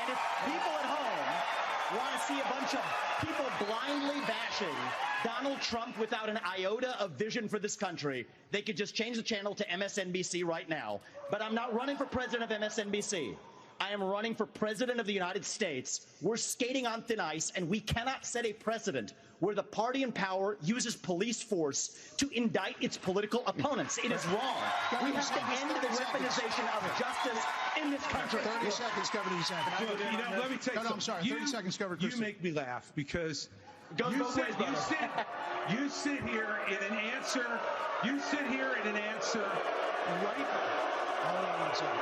Speaker 14: And if people at home want to see a bunch of people blindly bashing Donald Trump without an iota of vision for this country, they could just change the channel to MSNBC right now. But I'm not running for president of MSNBC. I am running for president of the United States. We're skating on thin ice, and we cannot set a precedent where the party in power uses police force to indict its political opponents. It is wrong. We have to end the weaponization of justice in this country.
Speaker 2: 30 seconds, Governor DeSantis.
Speaker 11: You know, let me take
Speaker 2: I'm sorry. 30 seconds, Governor Christie.
Speaker 11: You make me laugh because
Speaker 14: you
Speaker 11: sit here in an answer. You sit here in an answer right. Hold on one second.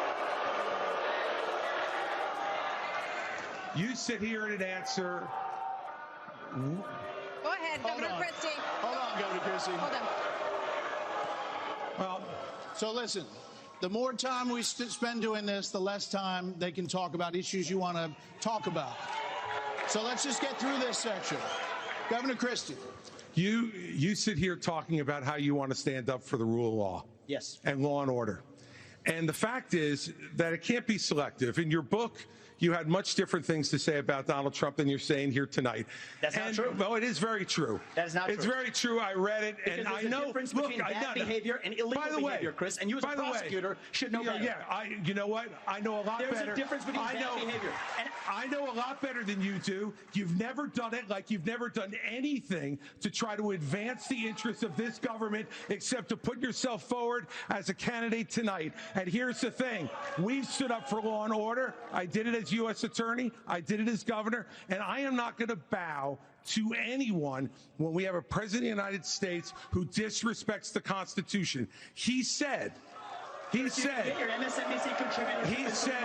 Speaker 11: You sit here in an answer.
Speaker 3: Go ahead, Governor Christie.
Speaker 2: Hold on, Governor Christie.
Speaker 3: Hold on.
Speaker 2: Well, so listen, the more time we spend doing this, the less time they can talk about issues you want to talk about. So let's just get through this section. Governor Christie.
Speaker 11: You sit here talking about how you want to stand up for the rule of law.
Speaker 14: Yes.
Speaker 11: And law and order. And the fact is that it can't be selective. In your book, you had much different things to say about Donald Trump than you're saying here tonight.
Speaker 14: That's not true.
Speaker 11: Well, it is very true.
Speaker 14: That is not true.
Speaker 11: It's very true. I read it,
Speaker 14: because
Speaker 11: and
Speaker 14: there's
Speaker 11: I know.
Speaker 14: a difference between bad behavior and illegal behavior, Chris. And you, as a prosecutor, should know better.
Speaker 11: Yeah. You know what? I know a lot better.
Speaker 14: There's a difference between bad behavior.
Speaker 11: And I know a lot better than you do. You've never done it like you've never done anything to try to advance the interests of this government except to put yourself forward as a candidate tonight. And here's the thing. We've stood up for law and order. I did it as U.S. attorney. I did it as governor. And I am not going to bow to anyone when we have a president of the United States who disrespects the Constitution. He said,
Speaker 14: Get your MSNBC contributor.
Speaker 11: He said,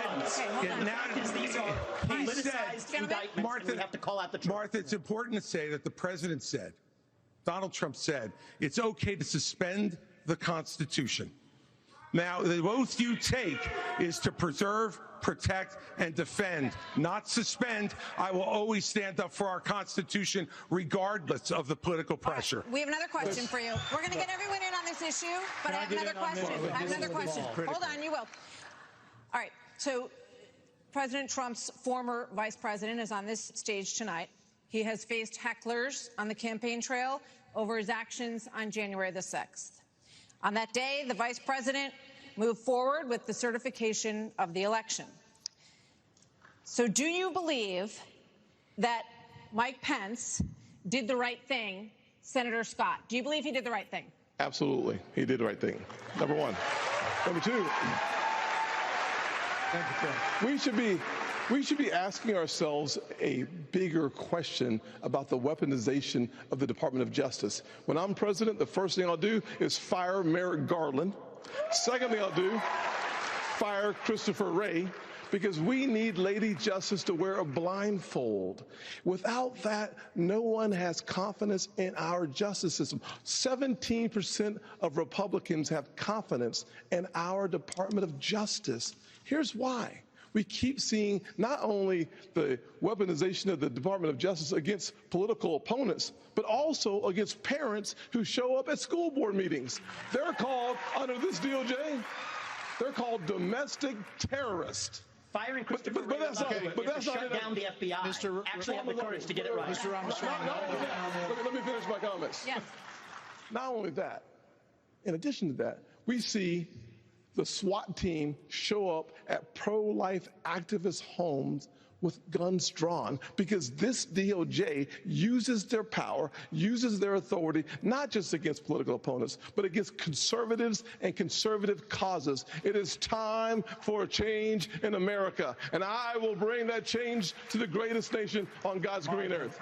Speaker 14: Martha, we have to call out the truth.
Speaker 11: Martha, it's important to say that the president said, Donald Trump said, it's okay to suspend the Constitution. Now, the oath you take is to preserve, protect, and defend, not suspend. I will always stand up for our Constitution, regardless of the political pressure.
Speaker 3: We have another question for you. We're going to get everyone in on this issue, but I have another question. Hold on, you will. All right. So President Trump's former vice president is on this stage tonight. He has faced hecklers on the campaign trail over his actions on January the 6th. On that day, the vice president moved forward with the certification of the election. So do you believe that Mike Pence did the right thing, Senator Scott? Do you believe he did the right thing?
Speaker 12: Absolutely. He did the right thing. Number one. Number two, we should be asking ourselves a bigger question about the weaponization of the Department of Justice. When I'm president, the first thing I'll do is fire Merrick Garland. Second thing I'll do, fire Christopher Wray, because we need Lady Justice to wear a blindfold. Without that, no one has confidence in our justice system. 17% of Republicans have confidence in our Department of Justice. Here's why. We keep seeing not only the weaponization of the Department of Justice against political opponents, but also against parents who show up at school board meetings. They're called, under this DOJ, they're called domestic terrorists.
Speaker 14: Firing Christopher Wray,
Speaker 12: that's not
Speaker 14: shut down the FBI. Actually have the courage to get it right.
Speaker 2: Mr. Ramaswamy.
Speaker 12: Let me finish my comments.
Speaker 3: Yes.
Speaker 12: Not only that, in addition to that, we see the SWAT team show up at pro-life activist homes with guns drawn, because this DOJ uses their power, uses their authority, not just against political opponents, but against conservatives and conservative causes. It is time for a change in America, and I will bring that change to the greatest nation on God's green earth.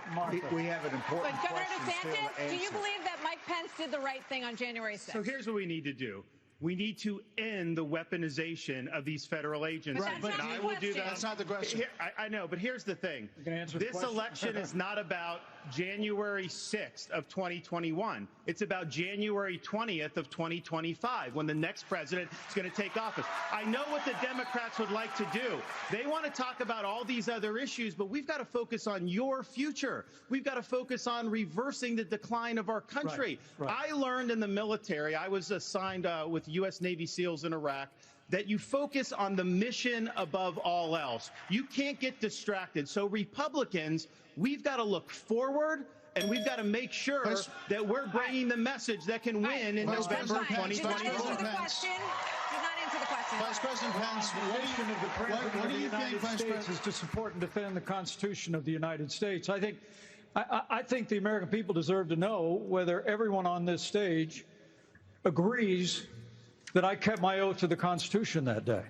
Speaker 17: We have an important
Speaker 3: But Governor
Speaker 17: question still to
Speaker 3: DeSantis, do you
Speaker 17: answer.
Speaker 3: believe that Mike Pence did the right thing on January 6th?
Speaker 10: So here's what we need to do. We need to end the weaponization of these federal agents.
Speaker 2: Right, but
Speaker 10: and I will do that.
Speaker 2: That's not the question.
Speaker 10: I know, but here's the thing. This
Speaker 2: question?
Speaker 10: election is not about January 6th of 2021. It's about January 20th of 2025, when the next president is going to take office. I know what the Democrats would like to do. They want to talk about all these other issues, but we've got to focus on your future. We've got to focus on reversing the decline of our country. I learned in the military, I was assigned with U.S. Navy SEALs in Iraq, that you focus on the mission above all else. You can't get distracted. So Republicans, we've got to look forward, and we've got to make sure that we're bringing the message that can win in November 2021.
Speaker 3: Did not answer the question.
Speaker 2: Vice President Pence, what do you think, Vice President?
Speaker 13: Is to support and defend the Constitution of the United States. I think the American people deserve to know whether everyone on this stage agrees that I kept my oath to the Constitution that day.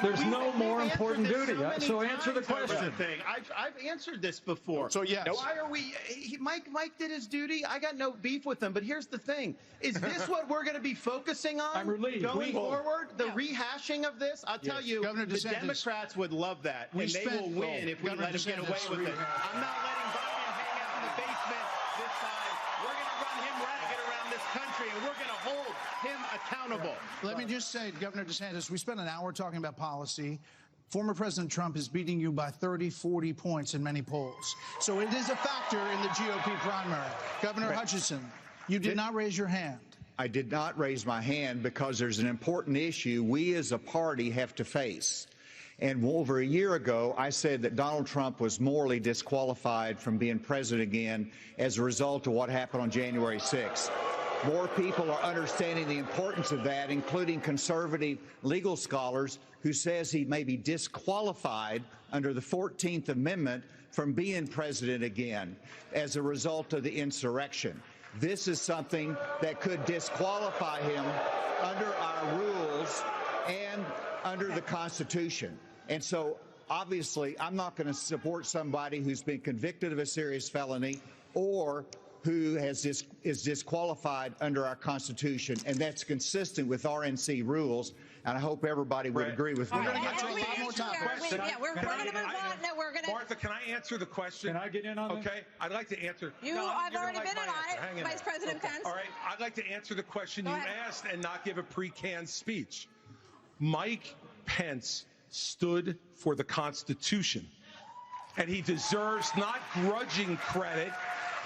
Speaker 13: There's no more important duty. So answer the question.
Speaker 10: I've answered this before.
Speaker 2: So yes.
Speaker 10: Why are we? Mike did his duty. I got no beef with him. But here's the thing: is this what we're going to be focusing on going forward? The rehashing of this? I'll tell you,
Speaker 2: Governor
Speaker 10: the
Speaker 2: DeSantis,
Speaker 10: Democrats would love that, and they will win if we let him get away with it. I'm not letting Biden hang out in the basement this time. We're going to run him ragged around this country, and we're going to hold him accountable.
Speaker 2: Let me just say, Governor DeSantis, we spent an hour talking about policy. Former President Trump is beating you by 30, 40 points in many polls. So it is a factor in the GOP primary. Governor Hutchinson, you did not raise your hand.
Speaker 17: I did not raise my hand because there's an important issue we as a party have to face. And over a year ago, I said that Donald Trump was morally disqualified from being president again as a result of what happened on January 6th. More people are understanding the importance of that, including conservative legal scholars who says he may be disqualified under the 14th Amendment from being president again as a result of the insurrection. This is something that could disqualify him under our rules and under the Constitution. And so, obviously, I'm not going to support somebody who's been convicted of a serious felony or who is disqualified under our Constitution, and that's consistent with RNC rules, and I hope everybody would agree with me.
Speaker 2: We're going to get to a lot more time.
Speaker 11: Martha, can I answer the question?
Speaker 13: Can I get in on this?
Speaker 11: Okay, I'd like to answer.
Speaker 3: I've already been on it, Vice President Pence.
Speaker 11: All right, I'd like to answer the question you asked and not give a pre-canned speech. Mike Pence stood for the Constitution, and he deserves not grudging credit.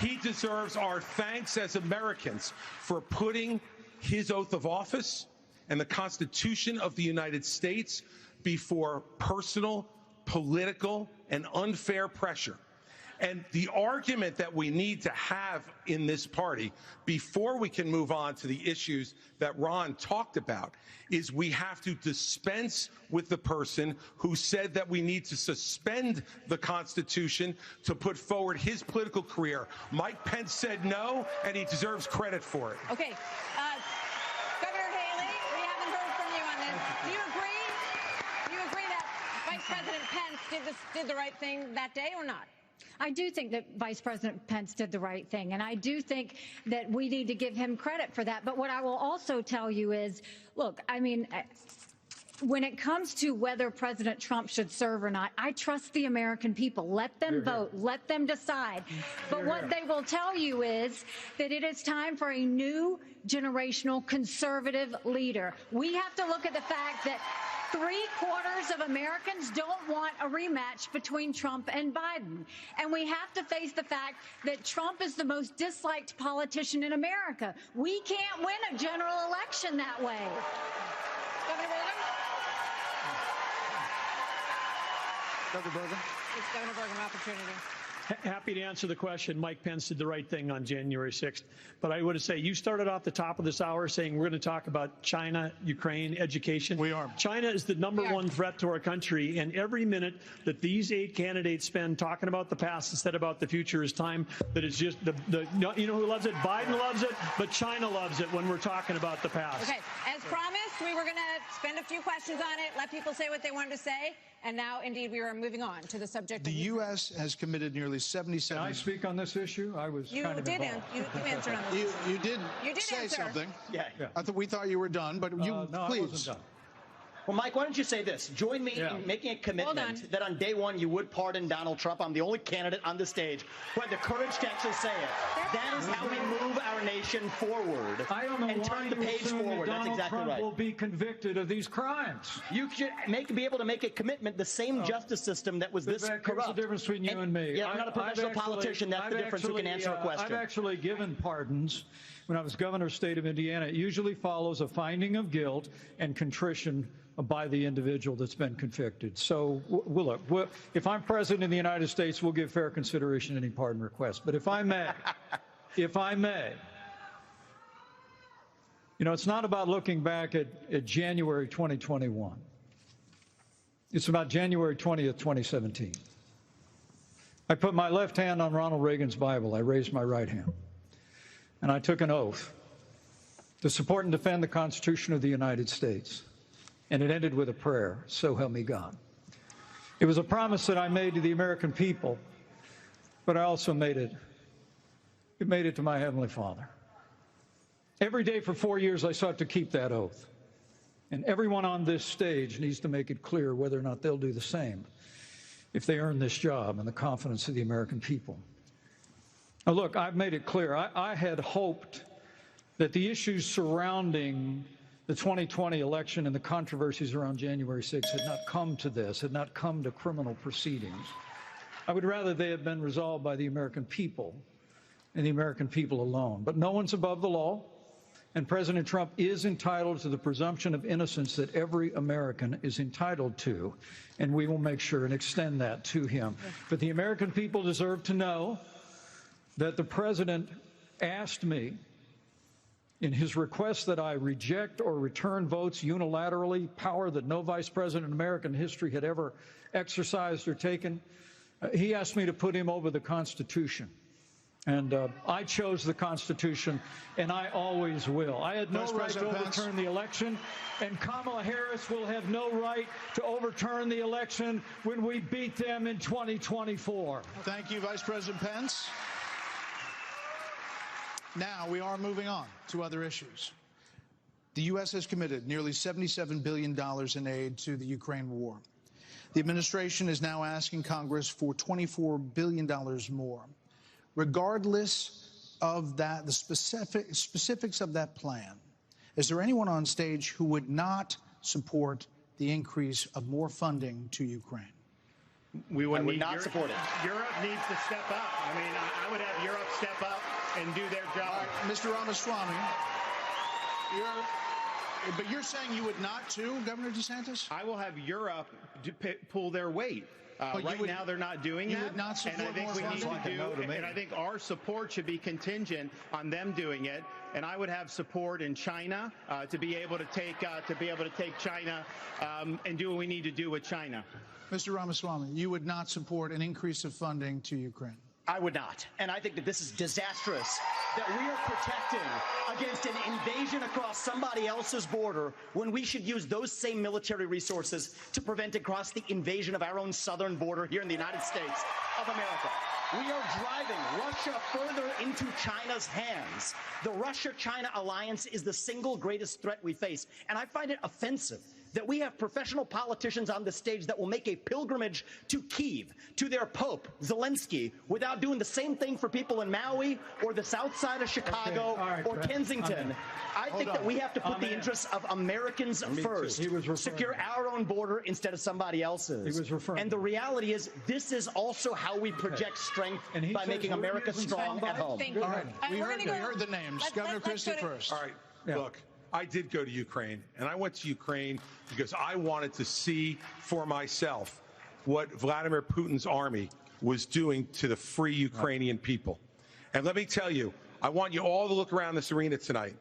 Speaker 11: He deserves our thanks as Americans for putting his oath of office and the Constitution of the United States before personal, political, and unfair pressure. And the argument that we need to have in this party before we can move on to the issues that Ron talked about is we have to dispense with the person who said that we need to suspend the Constitution to put forward his political career. Mike Pence said no, and he deserves credit for it.
Speaker 3: Okay. Governor Haley, we haven't heard from you on this. Do you agree that Vice President Pence did the right thing that day or not?
Speaker 15: I do think that Vice President Pence did the right thing, and I do think that we need to give him credit for that. But what I will also tell you is, look, I mean, when it comes to whether President Trump should serve or not, I trust the American people. Let them vote. Let them decide. But what they will tell you is that it is time for a new generational conservative leader. We have to look at the fact that 3/4 of Americans don't want a rematch between Trump and Biden. And we have to face the fact that Trump is the most disliked politician in America. We can't win a general election that way.
Speaker 3: Governor Bergen?
Speaker 2: Governor Bergen?
Speaker 3: It's Governor Bergen, opportunity.
Speaker 16: Happy to answer the question. Mike Pence did the right thing on January 6th. But I would say you started off the top of this hour saying we're going to talk about China, Ukraine, education.
Speaker 2: We are.
Speaker 16: China is the #1 threat to our country, and every minute that these 8 candidates spend talking about the past instead about the future is time that is just you know who loves it? Biden loves it, but China loves it when we're talking about the past.
Speaker 3: Okay, as promised, we were going to spend a few questions on it, let people say what they wanted to say, and now, indeed, we are moving on to the subject.
Speaker 2: The U.S. has committed nearly 77.
Speaker 13: Can I speak on this issue? I was
Speaker 3: You
Speaker 13: kind of
Speaker 3: did
Speaker 13: involved.
Speaker 3: you answered on this.
Speaker 2: You did say
Speaker 3: answer.
Speaker 2: something.
Speaker 14: Yeah.
Speaker 2: We thought you were done, but you
Speaker 13: No, I
Speaker 2: please.
Speaker 13: wasn't done.
Speaker 14: Well, Mike, why don't you say this? Join me in making a commitment that on day one you would pardon Donald Trump. I'm the only candidate on the stage who had the courage to actually say it. That is how we move our nation forward.
Speaker 13: I don't know
Speaker 14: and
Speaker 13: why
Speaker 14: turn the
Speaker 13: you
Speaker 14: page
Speaker 13: assume that
Speaker 14: forward. That's
Speaker 13: Donald
Speaker 14: exactly
Speaker 13: Trump
Speaker 14: right.
Speaker 13: will be convicted of these crimes.
Speaker 14: You should be able to make a commitment. The same justice system that was this
Speaker 13: Vivek,
Speaker 14: corrupt.
Speaker 13: Here's the difference between you and me.
Speaker 14: Yeah, I'm not a professional politician. That's the difference. Who can answer a question?
Speaker 13: I've actually given pardons when I was governor of the state of Indiana. It usually follows a finding of guilt and contrition by the individual that's been convicted. So, look, if I'm president of the United States, we'll give fair consideration to any pardon request. But if I may, you know, it's not about looking back at January 2021. It's about January 20th, 2017. I put my left hand on Ronald Reagan's Bible. I raised my right hand. And I took an oath to support and defend the Constitution of the United States. And it ended with a prayer, so help me God. It was a promise that I made to the American people, but I also made it to my Heavenly Father. Every day for 4 years, I sought to keep that oath. And everyone on this stage needs to make it clear whether or not they'll do the same if they earn this job and the confidence of the American people. Now, look, I've made it clear. I had hoped that the issues surrounding the 2020 election and the controversies around January 6th had not come to this, had not come to criminal proceedings. I would rather they had been resolved by the American people and the American people alone. But no one's above the law, and President Trump is entitled to the presumption of innocence that every American is entitled to, and we will make sure and extend that to him. But the American people deserve to know that the president asked me in his request that I reject or return votes unilaterally, power that no vice president in American history had ever exercised or taken. He asked me to put him over the Constitution. And I chose the Constitution, and I always will. I had no right to overturn the election, and Kamala Harris will have no right to overturn the election when we beat them in 2024.
Speaker 2: Thank you, Vice President Pence. Now we are moving on to other issues. The U.S. has committed nearly $77 billion in aid to the Ukraine war. The administration is now asking Congress for $24 billion more. Regardless of that, the specifics of that plan, is there anyone on stage who would not support the increase of more funding to Ukraine?
Speaker 10: We would
Speaker 14: not support it.
Speaker 10: Europe needs to step up. I mean, I would have Europe step up and do their job.
Speaker 2: Mr. Ramaswamy, but you're saying you would not too, Governor DeSantis?
Speaker 10: I will have Europe pull their weight. Right now, they're not doing that.
Speaker 2: You would not support
Speaker 10: and I think
Speaker 2: more
Speaker 10: we need
Speaker 2: funding?
Speaker 10: to do, and I think our support should be contingent on them doing it. And I would have support in China to be able to take China and do what we need to do with China.
Speaker 2: Mr. Ramaswamy, you would not support an increase of funding to Ukraine?
Speaker 14: I would not. And I think that this is disastrous, that we are protecting against an invasion across somebody else's border when we should use those same military resources to prevent across the invasion of our own southern border here in the United States of America. We are driving Russia further into China's hands. The Russia-China alliance is the single greatest threat we face. And I find it offensive that we have professional politicians on the stage that will make a pilgrimage to Kyiv, to their Pope, Zelensky, without doing the same thing for people in Maui or the south side of Chicago or Kensington. I think that we have to put the interests of Americans first, secure our own border instead of somebody else's. And the reality is, this is also how we project strength by making America strong at home.
Speaker 2: All right, we heard the names. Governor Christie first.
Speaker 11: All right, look. I did go to Ukraine, and I went to Ukraine because I wanted to see for myself what Vladimir Putin's army was doing to the free Ukrainian people. And let me tell you, I want you all to look around this arena tonight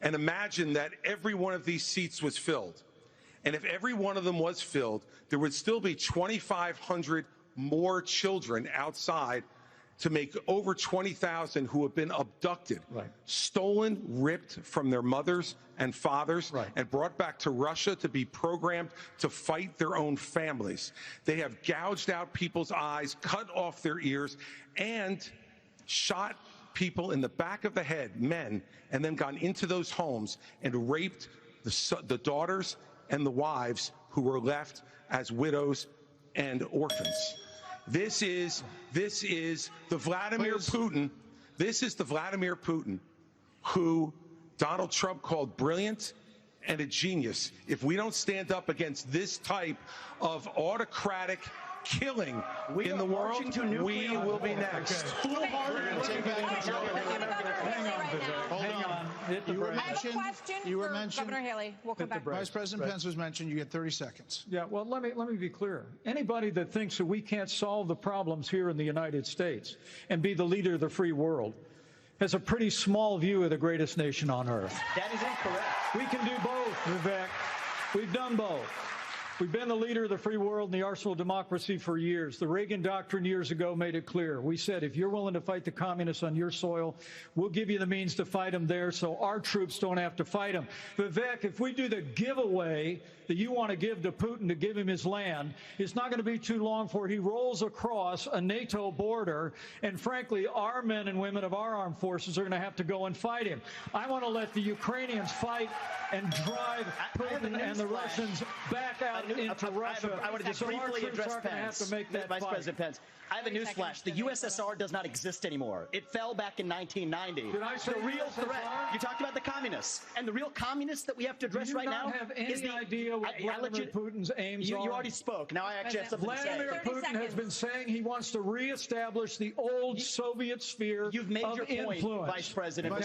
Speaker 11: and imagine that every one of these seats was filled. And if every one of them was filled, there would still be 2,500 more children outside to make over 20,000 who have been abducted, stolen, ripped from their mothers and fathers, and brought back to Russia to be programmed to fight their own families. They have gouged out people's eyes, cut off their ears, and shot people in the back of the head, men, and then gone into those homes and raped the daughters and the wives who were left as widows and orphans. This is the Vladimir Putin. This is the Vladimir Putin who Donald Trump called brilliant and a genius. If we don't stand up against this type of autocratic killing in the world, we will be next.
Speaker 2: You were mentioned.
Speaker 3: Governor Haley, we'll come back.
Speaker 2: Vice President Pence was mentioned. You get 30 seconds.
Speaker 13: Yeah, well, let me be clear. Anybody that thinks that we can't solve the problems here in the United States and be the leader of the free world has a pretty small view of the greatest nation on earth.
Speaker 14: That is incorrect.
Speaker 13: We can do both, Vivek. We've done both. We've been the leader of the free world and the arsenal of democracy for years. The Reagan Doctrine years ago made it clear. We said, if you're willing to fight the communists on your soil, we'll give you the means to fight them there so our troops don't have to fight them. Vivek, if we do the giveaway that you want to give to Putin to give him his land, it's not going to be too long before he rolls across a NATO border, and frankly, our men and women of our armed forces are going to have to go and fight him. I want to let the Ukrainians fight and drive Putin and the Russians back out into Russia.
Speaker 14: I want to just briefly address Pence. Vice President Pence. I have a newsflash. The USSR does not exist anymore. It fell back in 1990.
Speaker 13: Did I say
Speaker 14: the real threat? You talked about the communists, and the real communists that we have to address right now.
Speaker 13: Do you not have any idea what Vladimir Putin's aims are?
Speaker 14: You already spoke. Now I actually have something to say.
Speaker 13: Vladimir Putin has been saying he wants to reestablish the old Soviet sphere
Speaker 14: You've made
Speaker 13: of
Speaker 14: your point,
Speaker 13: influence.
Speaker 14: Vice President.
Speaker 13: I'm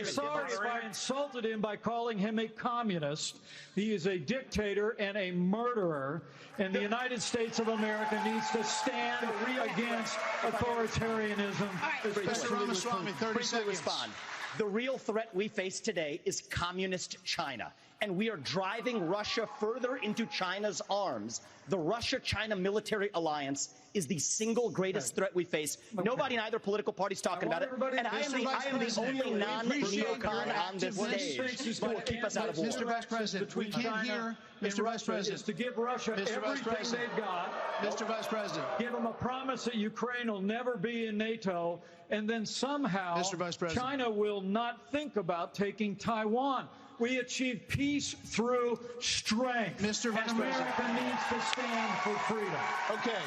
Speaker 13: sorry if I insulted him by calling him a communist. He is a dictator and a murderer, and the United States of America needs to stand against authoritarianism.
Speaker 2: Mr. Ramaswamy, 30 seconds.
Speaker 14: Respond. The real threat we face today is communist China, and we are driving Russia further into China's arms. The Russia-China military alliance is the single greatest threat we face. Nobody in either political party is talking about it, and I am the only non-neocon on this stage who will keep us out of war.
Speaker 2: Mr. Vice President, we can't hear. Mr. Vice President,
Speaker 13: is to give Russia everything they've got.
Speaker 2: Mr. Vice President,
Speaker 13: give them a promise that Ukraine will never be in NATO, and then somehow China will not think about taking Taiwan. We achieve peace through strength.
Speaker 2: Mr. Vice President,
Speaker 13: America needs to stand for freedom.
Speaker 2: Okay,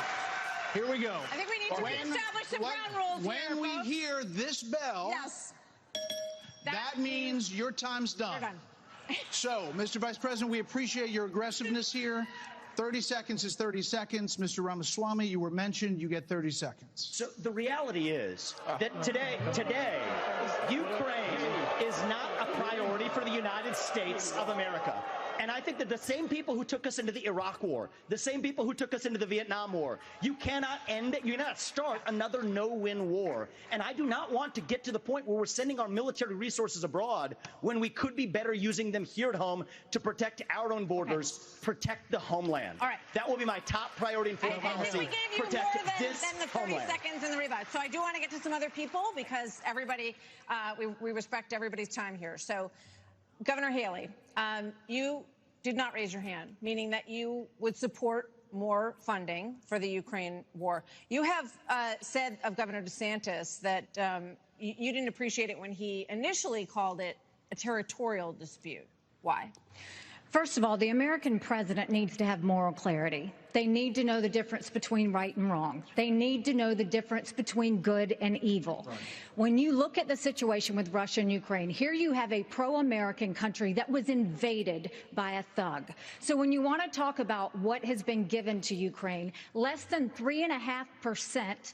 Speaker 2: here we go.
Speaker 3: I think we need to establish some ground rules here,
Speaker 2: When we hear this bell, that means your time's done. So, Mr. Vice President, we appreciate your aggressiveness here. 30 seconds is 30 seconds. Mr. Ramaswamy, you were mentioned. You get 30 seconds.
Speaker 14: So the reality is that today, Ukraine is not a priority for the United States of America. And I think that the same people who took us into the Iraq War, the same people who took us into the Vietnam War, you cannot start another no-win war. And I do not want to get to the point where we're sending our military resources abroad when we could be better using them here at home to protect our own borders, protect the homeland.
Speaker 3: All right.
Speaker 14: That will be my top priority in foreign policy.
Speaker 3: I think we gave you
Speaker 14: protect
Speaker 3: more than the 30
Speaker 14: homeland.
Speaker 3: seconds in the rebut. So I do want to get to some other people because everybody, we respect everybody's time here. So, Governor Haley, you did not raise your hand, meaning that you would support more funding for the Ukraine war. You have said of Governor DeSantis that you didn't appreciate it when he initially called it a territorial dispute. Why?
Speaker 15: First of all, the American president needs to have moral clarity. They need to know the difference between right and wrong. They need to know the difference between good and evil. Right. When you look at the situation with Russia and Ukraine, here you have a pro-American country that was invaded by a thug. So when you want to talk about what has been given to Ukraine, less than 3.5%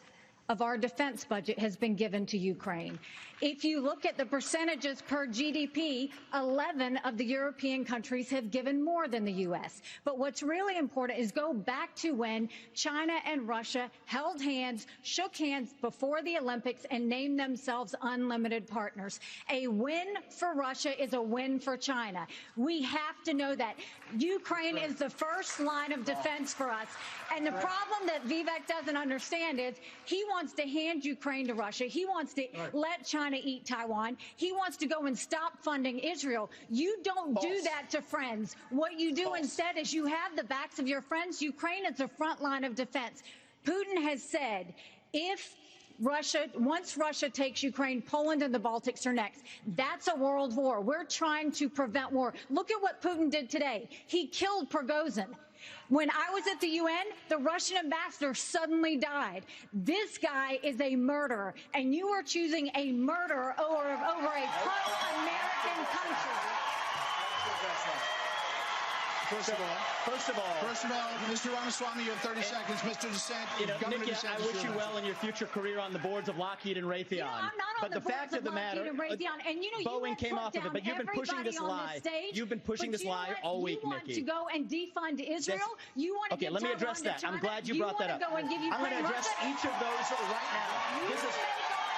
Speaker 15: of our defense budget has been given to Ukraine. If you look at the percentages per GDP, 11 of the European countries have given more than the U.S. But what's really important is go back to when China and Russia held hands, shook hands before the Olympics, and named themselves unlimited partners. A win for Russia is a win for China. We have to know that. Ukraine is the first line of defense for us. And the problem that Vivek doesn't understand is he wants to hand Ukraine to Russia. He wants to let China eat Taiwan. He wants to go and stop funding Israel. You don't do that to friends. What you do instead is you have the backs of your friends. Ukraine is the front line of defense. Putin has said if once Russia takes Ukraine, Poland and the Baltics are next. That's a world war. We're trying to prevent war. Look at what Putin did today. He killed Prigozhin. When I was at the UN, the Russian ambassador suddenly died. This guy is a murderer, and you are choosing a murderer over a pro-American country.
Speaker 2: First of all, Mr. Ramaswamy, you have 30 seconds. Mr. DeSantis,
Speaker 14: Nikki, I wish you well in your future career on the boards of Lockheed and Raytheon.
Speaker 15: I'm not on
Speaker 14: but the fact of the matter, Boeing came off of it, but you've been pushing this lie. You've been pushing this lie all week, Nikki.
Speaker 15: You want to go and defund Israel? You want to
Speaker 14: okay, let me address that. I'm glad you brought that up. I'm going to address each of those right now. This is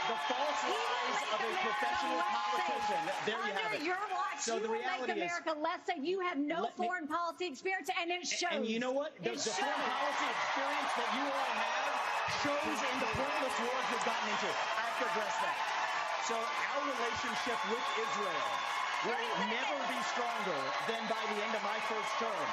Speaker 14: the false lies of a professional politician. There you have it.
Speaker 15: Your watch,
Speaker 14: so the reality
Speaker 15: is, America less safe. You have no foreign policy experience, and it shows.
Speaker 14: And you know what? The foreign policy experience that you all have shows in the pointless wars you've gotten into. I have to address that. So our relationship with Israel will never be stronger than by the end of my first term.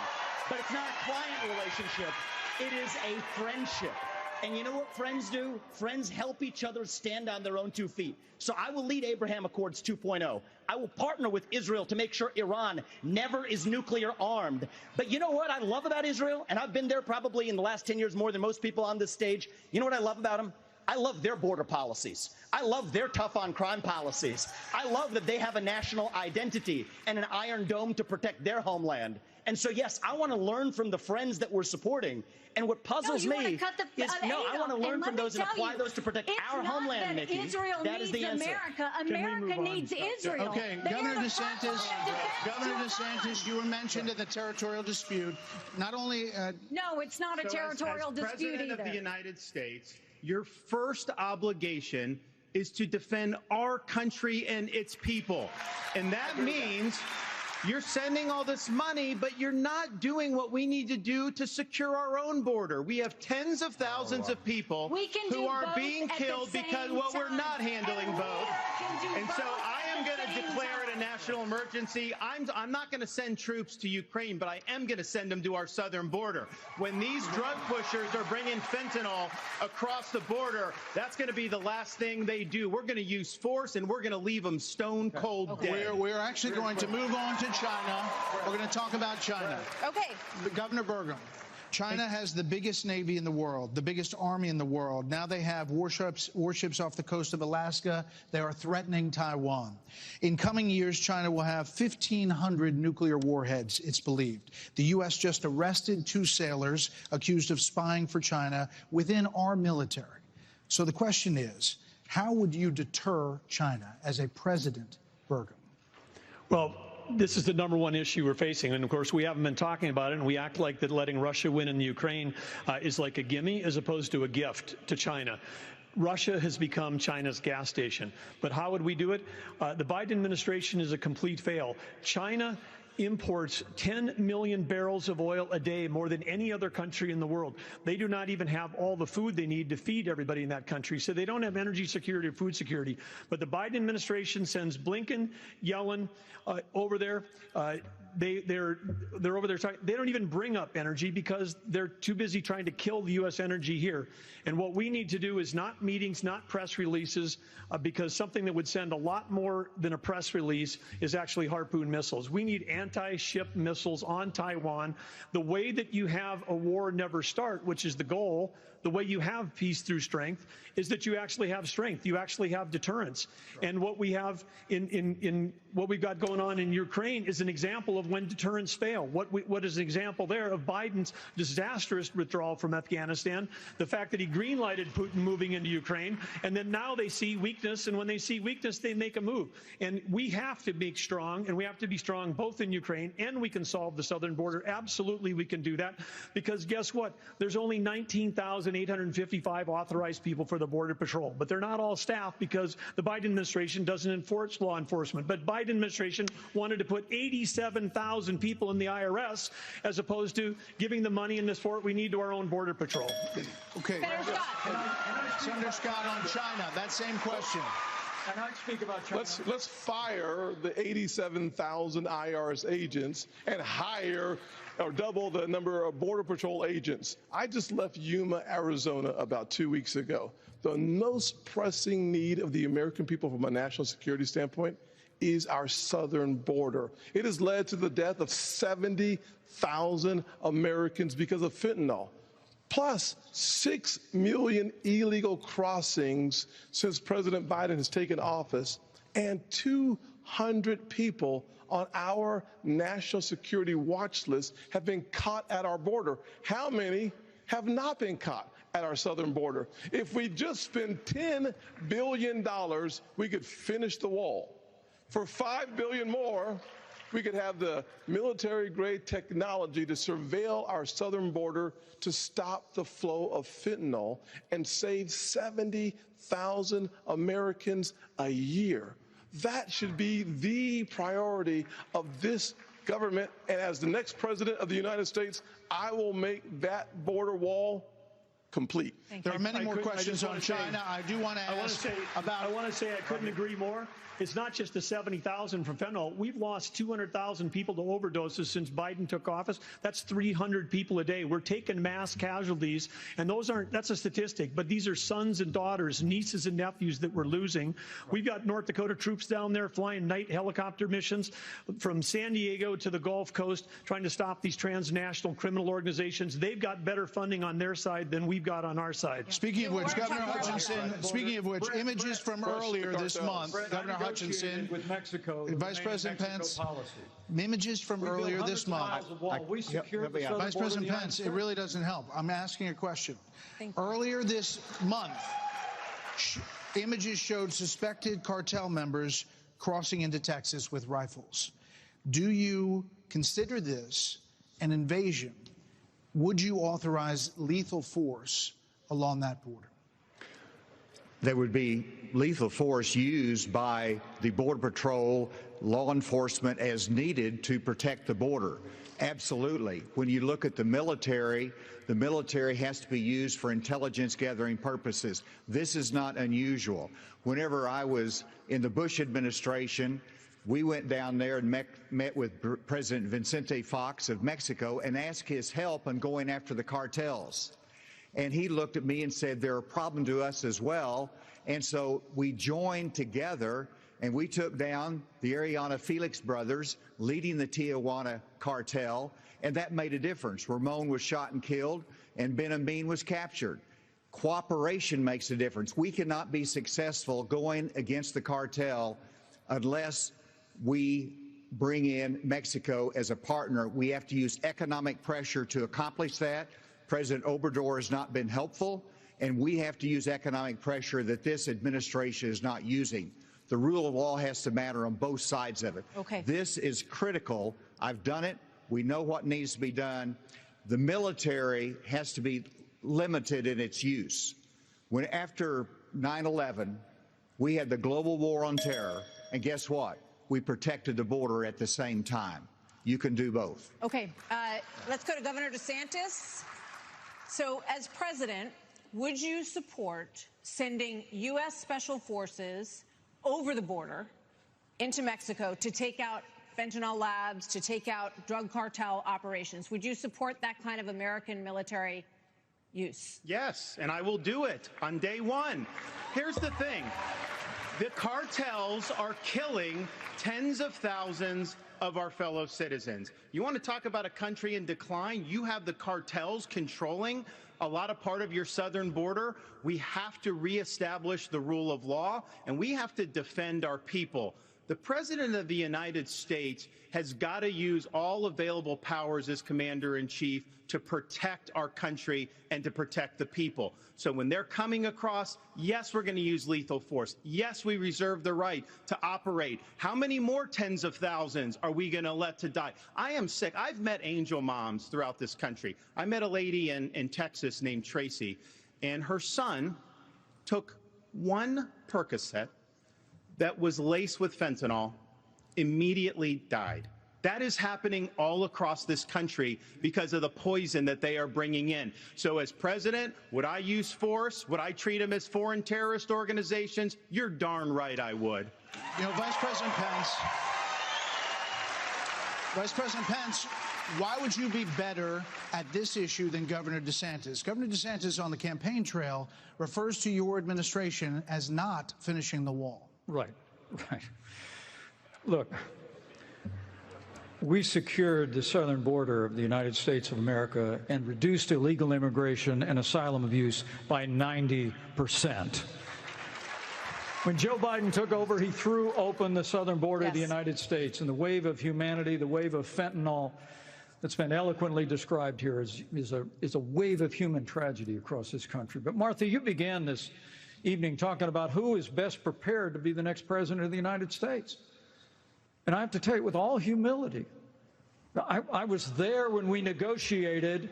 Speaker 14: But it's not a client relationship. It is a friendship. And you know what friends do? Friends help each other stand on their own 2 feet. So I will lead Abraham Accords 2.0. I will partner with Israel to make sure Iran never is nuclear armed. But you know what I love about Israel? And I've been there probably in the last 10 years more than most people on this stage. You know what I love about them? I love their border policies. I love their tough on crime policies. I love that they have a national identity and an iron dome to protect their homeland. And so, yes, I want to learn from the friends that we're supporting. And what puzzles me is, I want to learn from those and apply those to protect our homeland, Nikki.
Speaker 15: Israel
Speaker 14: that is the
Speaker 15: needs
Speaker 14: answer.
Speaker 15: America needs Israel.
Speaker 2: Okay, Governor DeSantis, you were mentioned in the territorial dispute. Not only...
Speaker 15: no, it's not a territorial dispute either.
Speaker 10: As President of the United States, your first obligation is to defend our country and its people. And that means... you're sending all this money, but you're not doing what we need to do to secure our own border. We have tens of thousands of people who are being killed because, well, we're not handling both. And so I am going to declare it a national emergency. I'm not going to send troops to Ukraine, but I am going to send them to our southern border. When these drug pushers are bringing fentanyl across the border, that's going to be the last thing they do. We're going to use force, and we're going to leave them stone cold dead.
Speaker 2: We're actually going to move on to China. We're going to talk about China.
Speaker 3: Okay.
Speaker 2: Governor Burgum, China has the biggest Navy in the world, the biggest Army in the world. Now they have warships off the coast of Alaska. They are threatening Taiwan. In coming years, China will have 1,500 nuclear warheads, it's believed. The U.S. just arrested 2 sailors accused of spying for China within our military. So the question is, how would you deter China as a president, Burgum?
Speaker 16: Well, this is the #1 issue we're facing. And, of course, we haven't been talking about it, and we act like that letting Russia win in the Ukraine is like a gimme as opposed to a gift to China. Russia has become China's gas station. But how would we do it? The Biden administration is a complete fail. China imports 10 million barrels of oil a day, more than any other country in the world. They do not even have all the food they need to feed everybody in that country, so they don't have energy security or food security. But the Biden administration sends Blinken, Yellen over there. They're over there talking. They don't even bring up energy because they're too busy trying to kill the U.S. energy here. And what we need to do is not meetings, not press releases, because something that would send a lot more than a press release is actually Harpoon missiles. We need anti-ship missiles on Taiwan. The way that you have a war never start, which is the goal, the way you have peace through strength, is that you actually have strength. You actually have deterrence. And what we have in what we've got going on in Ukraine is an example of of when deterrence fail. What is an example there of Biden's disastrous withdrawal from Afghanistan, the fact that he green-lighted Putin moving into Ukraine, and then now they see weakness, and when they see weakness, they make a move. And we have to be strong, and we have to be strong both in Ukraine, and we can solve the southern border. Absolutely, we can do that, because guess what? There's only 19,855 authorized people for the Border Patrol, but they're not all staff because the Biden administration doesn't enforce law enforcement. But Biden administration wanted to put 87,000 people in the IRS as opposed to giving the money in this fort we need to our own Border Patrol.
Speaker 2: Okay. Senator Scott, on China, that same question.
Speaker 13: And I speak about China.
Speaker 12: Let's fire the 87,000 IRS agents and hire or double the number of Border Patrol agents. I just left Yuma, Arizona about 2 weeks ago. The most pressing need of the American people from a national security standpoint is our southern border. It has led to the death of 70,000 Americans because of fentanyl, plus 6 million illegal crossings since President Biden has taken office, and 200 people on our national security watch list have been caught at our border. How many have not been caught at our southern border? If we just spend $10 billion, we could finish the wall. For $5 billion more, we could have the military-grade technology to surveil our southern border to stop the flow of fentanyl and save 70,000 Americans a year. That should be the priority of this government. And as the next president of the United States, I will make that border wall complete.
Speaker 2: There are many more questions on China. I do want to ask about.
Speaker 16: I want to say I couldn't agree more. It's not just the 70,000 from fentanyl. We've lost 200,000 people to overdoses since Biden took office. That's 300 people a day. We're taking mass casualties, and that's a statistic, but these are sons and daughters, nieces and nephews that we're losing. We've got North Dakota troops down there flying night helicopter missions from San Diego to the Gulf Coast, trying to stop these transnational criminal organizations. They've got better funding on their side than we've got on our side.
Speaker 2: Speaking of which, Governor Hutchinson, images from earlier this month, Governor Hutchinson,
Speaker 13: with Mexico,
Speaker 2: Vice President Pence,
Speaker 13: policy.
Speaker 2: Images from earlier this month. Vice President Pence, it really doesn't help. I'm asking a question. Earlier this month, images showed suspected cartel members crossing into Texas with rifles. Do you consider this an invasion? Would you authorize lethal force along that border?
Speaker 17: There would be lethal force used by the Border Patrol, law enforcement as needed to protect the border. Absolutely. When you look at the military has to be used for intelligence gathering purposes. This is not unusual. Whenever I was in the Bush administration, we went down there and met with President Vicente Fox of Mexico and asked his help in going after the cartels. And he looked at me and said, they're a problem to us as well. And so we joined together and we took down the Ariana Felix brothers leading the Tijuana cartel. And that made a difference. Ramon was shot and killed and Ben Amin was captured. Cooperation makes a difference. We cannot be successful going against the cartel unless we bring in Mexico as a partner. We have to use economic pressure to accomplish that. President Obrador has not been helpful, and we have to use economic pressure that this administration is not using. The rule of law has to matter on both sides of it.
Speaker 3: Okay.
Speaker 17: This is critical. I've done it. We know what needs to be done. The military has to be limited in its use. When after 9/11, we had the global war on terror, and guess what? We protected the border at the same time. You can do both.
Speaker 3: Okay, let's go to Governor DeSantis. So as president, would you support sending U.S. Special Forces over the border into Mexico to take out fentanyl labs, to take out drug cartel operations? Would you support that kind of American military use?
Speaker 10: Yes, and I will do it on day one. Here's the thing. The cartels are killing tens of thousands of our fellow citizens. You want to talk about a country in decline? You have the cartels controlling a lot of part of your southern border. We have to reestablish the rule of law, and we have to defend our people. The President of the United States has got to use all available powers as Commander-in-Chief to protect our country and to protect the people. So when they're coming across, yes, we're going to use lethal force. Yes, we reserve the right to operate. How many more tens of thousands are we going to let to die? I am sick. I've met angel moms throughout this country. I met a lady in Texas named Tracy, and her son took one Percocet that was laced with fentanyl, immediately died. That is happening all across this country because of the poison that they are bringing in. So as president, would I use force? Would I treat them as foreign terrorist organizations? You're darn right I would.
Speaker 2: You know, Vice President Pence, why would you be better at this issue than Governor DeSantis? Governor DeSantis on the campaign trail refers to your administration as not finishing the wall.
Speaker 13: Right. Look, we secured the southern border of the United States of America and reduced illegal immigration and asylum abuse by 90%. When Joe Biden took over, he threw open the southern border of the United States, and the wave of humanity, the wave of fentanyl that's been eloquently described here is a wave of human tragedy across this country. But Martha, you began this evening talking about who is best prepared to be the next president of the United States. And I have to tell you, with all humility, I was there when we negotiated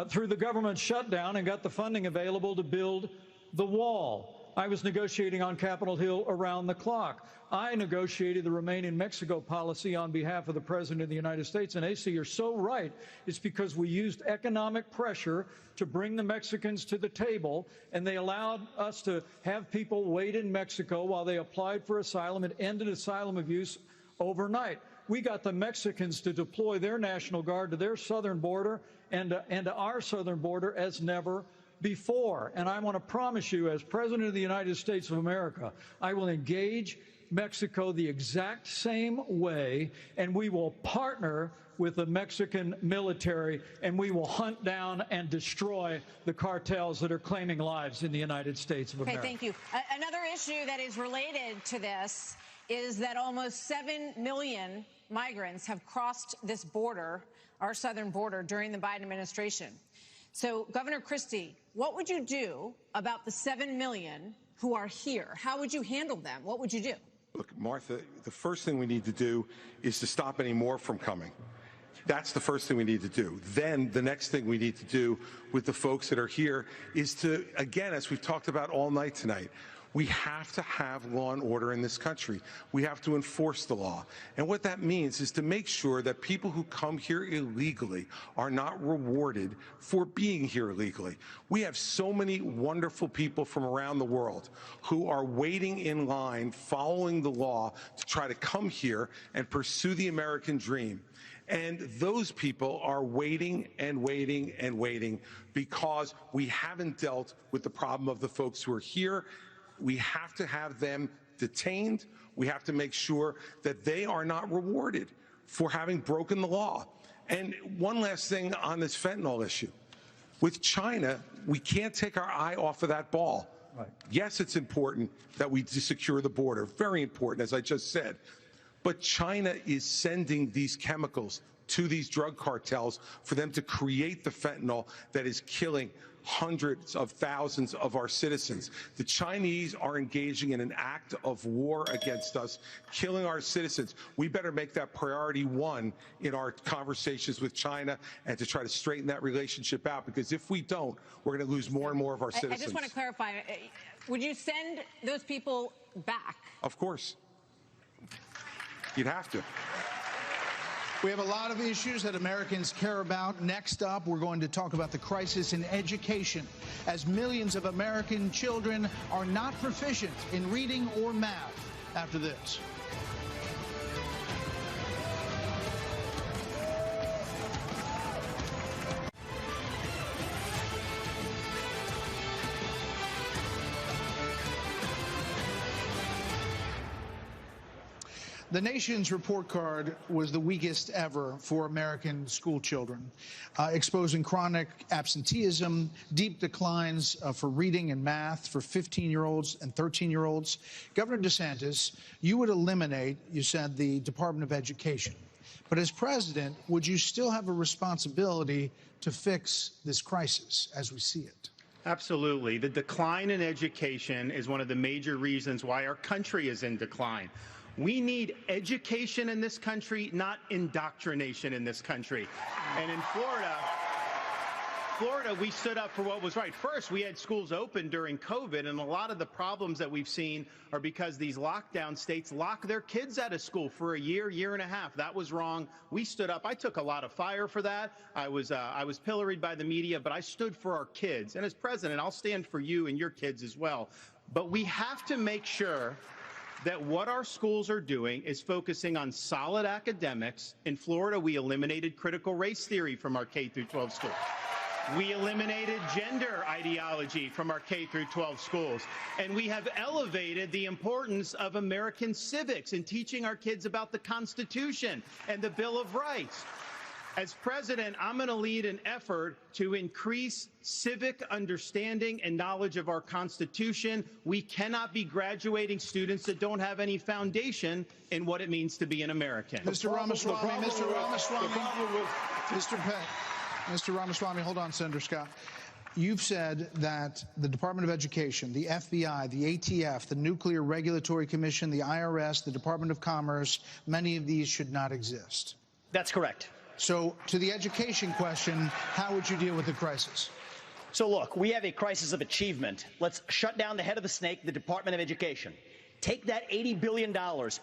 Speaker 13: through the government shutdown and got the funding available to build the wall. I was negotiating on Capitol Hill around the clock. I negotiated the Remain in Mexico policy on behalf of the President of the United States. And AC, you're so right. It's because we used economic pressure to bring the Mexicans to the table, and they allowed us to have people wait in Mexico while they applied for asylum and ended asylum abuse overnight. We got the Mexicans to deploy their National Guard to their southern border and to our southern border as never before. And I want to promise you, as President of the United States of America, I will engage Mexico the exact same way, and we will partner with the Mexican military, and we will hunt down and destroy the cartels that are claiming lives in the United States of America.
Speaker 3: Okay, thank you. Another issue that is related to this is that almost 7 million migrants have crossed this border, our southern border, during the Biden administration. So, Governor Christie, what would you do about the 7 million who are here? How would you handle them? What would you do?
Speaker 11: Look, Martha, the first thing we need to do is to stop any more from coming. That's the first thing we need to do. Then the next thing we need to do with the folks that are here is to, again, as we've talked about all night tonight, we have to have law and order in this country. We have to enforce the law. And what that means is to make sure that people who come here illegally are not rewarded for being here illegally. We have so many wonderful people from around the world who are waiting in line, following the law to try to come here and pursue the American dream. And those people are waiting and waiting and waiting because we haven't dealt with the problem of the folks who are here. We have to have them detained. We have to make sure that they are not rewarded for having broken the law. And one last thing on this fentanyl issue. With China, we can't take our eye off of that ball. Right. Yes, it's important that we secure the border. Very important, as I just said. But China is sending these chemicals to these drug cartels for them to create the fentanyl that is killing hundreds of thousands of our citizens. The Chinese are engaging in an act of war against us, killing our citizens. We better make that priority one in our conversations with China and to try to straighten that relationship out, because if we don't, we're going to lose more and more of our citizens.
Speaker 3: I just want to clarify, would you send those people back?
Speaker 11: Of course. You'd have to.
Speaker 2: We have a lot of issues that Americans care about. Next up, we're going to talk about the crisis in education, as millions of American children are not proficient in reading or math. After this. The nation's report card was the weakest ever for American school children, exposing chronic absenteeism, deep declines for reading and math for 15-year-olds and 13-year-olds. Governor DeSantis, you would eliminate, you said, the Department of Education. But as president, would you still have a responsibility to fix this crisis as we see it?
Speaker 10: Absolutely. The decline in education is one of the major reasons why our country is in decline. We need education in this country, not indoctrination in this country. And in Florida, we stood up for what was right. First, we had schools open during COVID, and a lot of the problems that we've seen are because these lockdown states lock their kids out of school for a year, year and a half. That was wrong. We stood up. I took a lot of fire for that. I was pilloried by the media, but I stood for our kids. And as president, I'll stand for you and your kids as well. But we have to make sure that what our schools are doing is focusing on solid academics. In Florida, we eliminated critical race theory from our K-12 schools. We eliminated gender ideology from our K-12 schools. And we have elevated the importance of American civics in teaching our kids about the Constitution and the Bill of Rights. As president, I'm going to lead an effort to increase civic understanding and knowledge of our Constitution. We cannot be graduating students that don't have any foundation in what it means to be an American.
Speaker 2: Mr. Ramaswamy, hold on, Senator Scott. You've said that the Department of Education, the FBI, the ATF, the Nuclear Regulatory Commission, the IRS, the Department of Commerce, many of these should not exist.
Speaker 14: That's correct.
Speaker 2: So to the education question, how would you deal with the crisis?
Speaker 14: So look, we have a crisis of achievement. Let's shut down the head of the snake, the Department of Education. Take that $80 billion,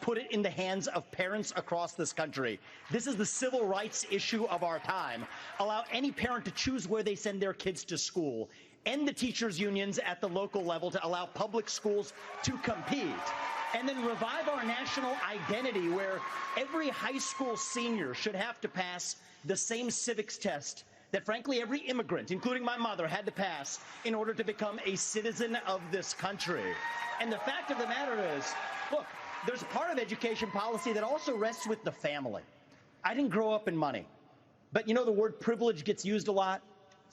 Speaker 14: put it in the hands of parents across this country. This is the civil rights issue of our time. Allow any parent to choose where they send their kids to school. End the teachers' unions at the local level to allow public schools to compete. And then revive our national identity where every high school senior should have to pass the same civics test that, frankly, every immigrant, including my mother, had to pass in order to become a citizen of this country. And the fact of the matter is, look, there's a part of education policy that also rests with the family. I didn't grow up in money, but you know the word privilege gets used a lot?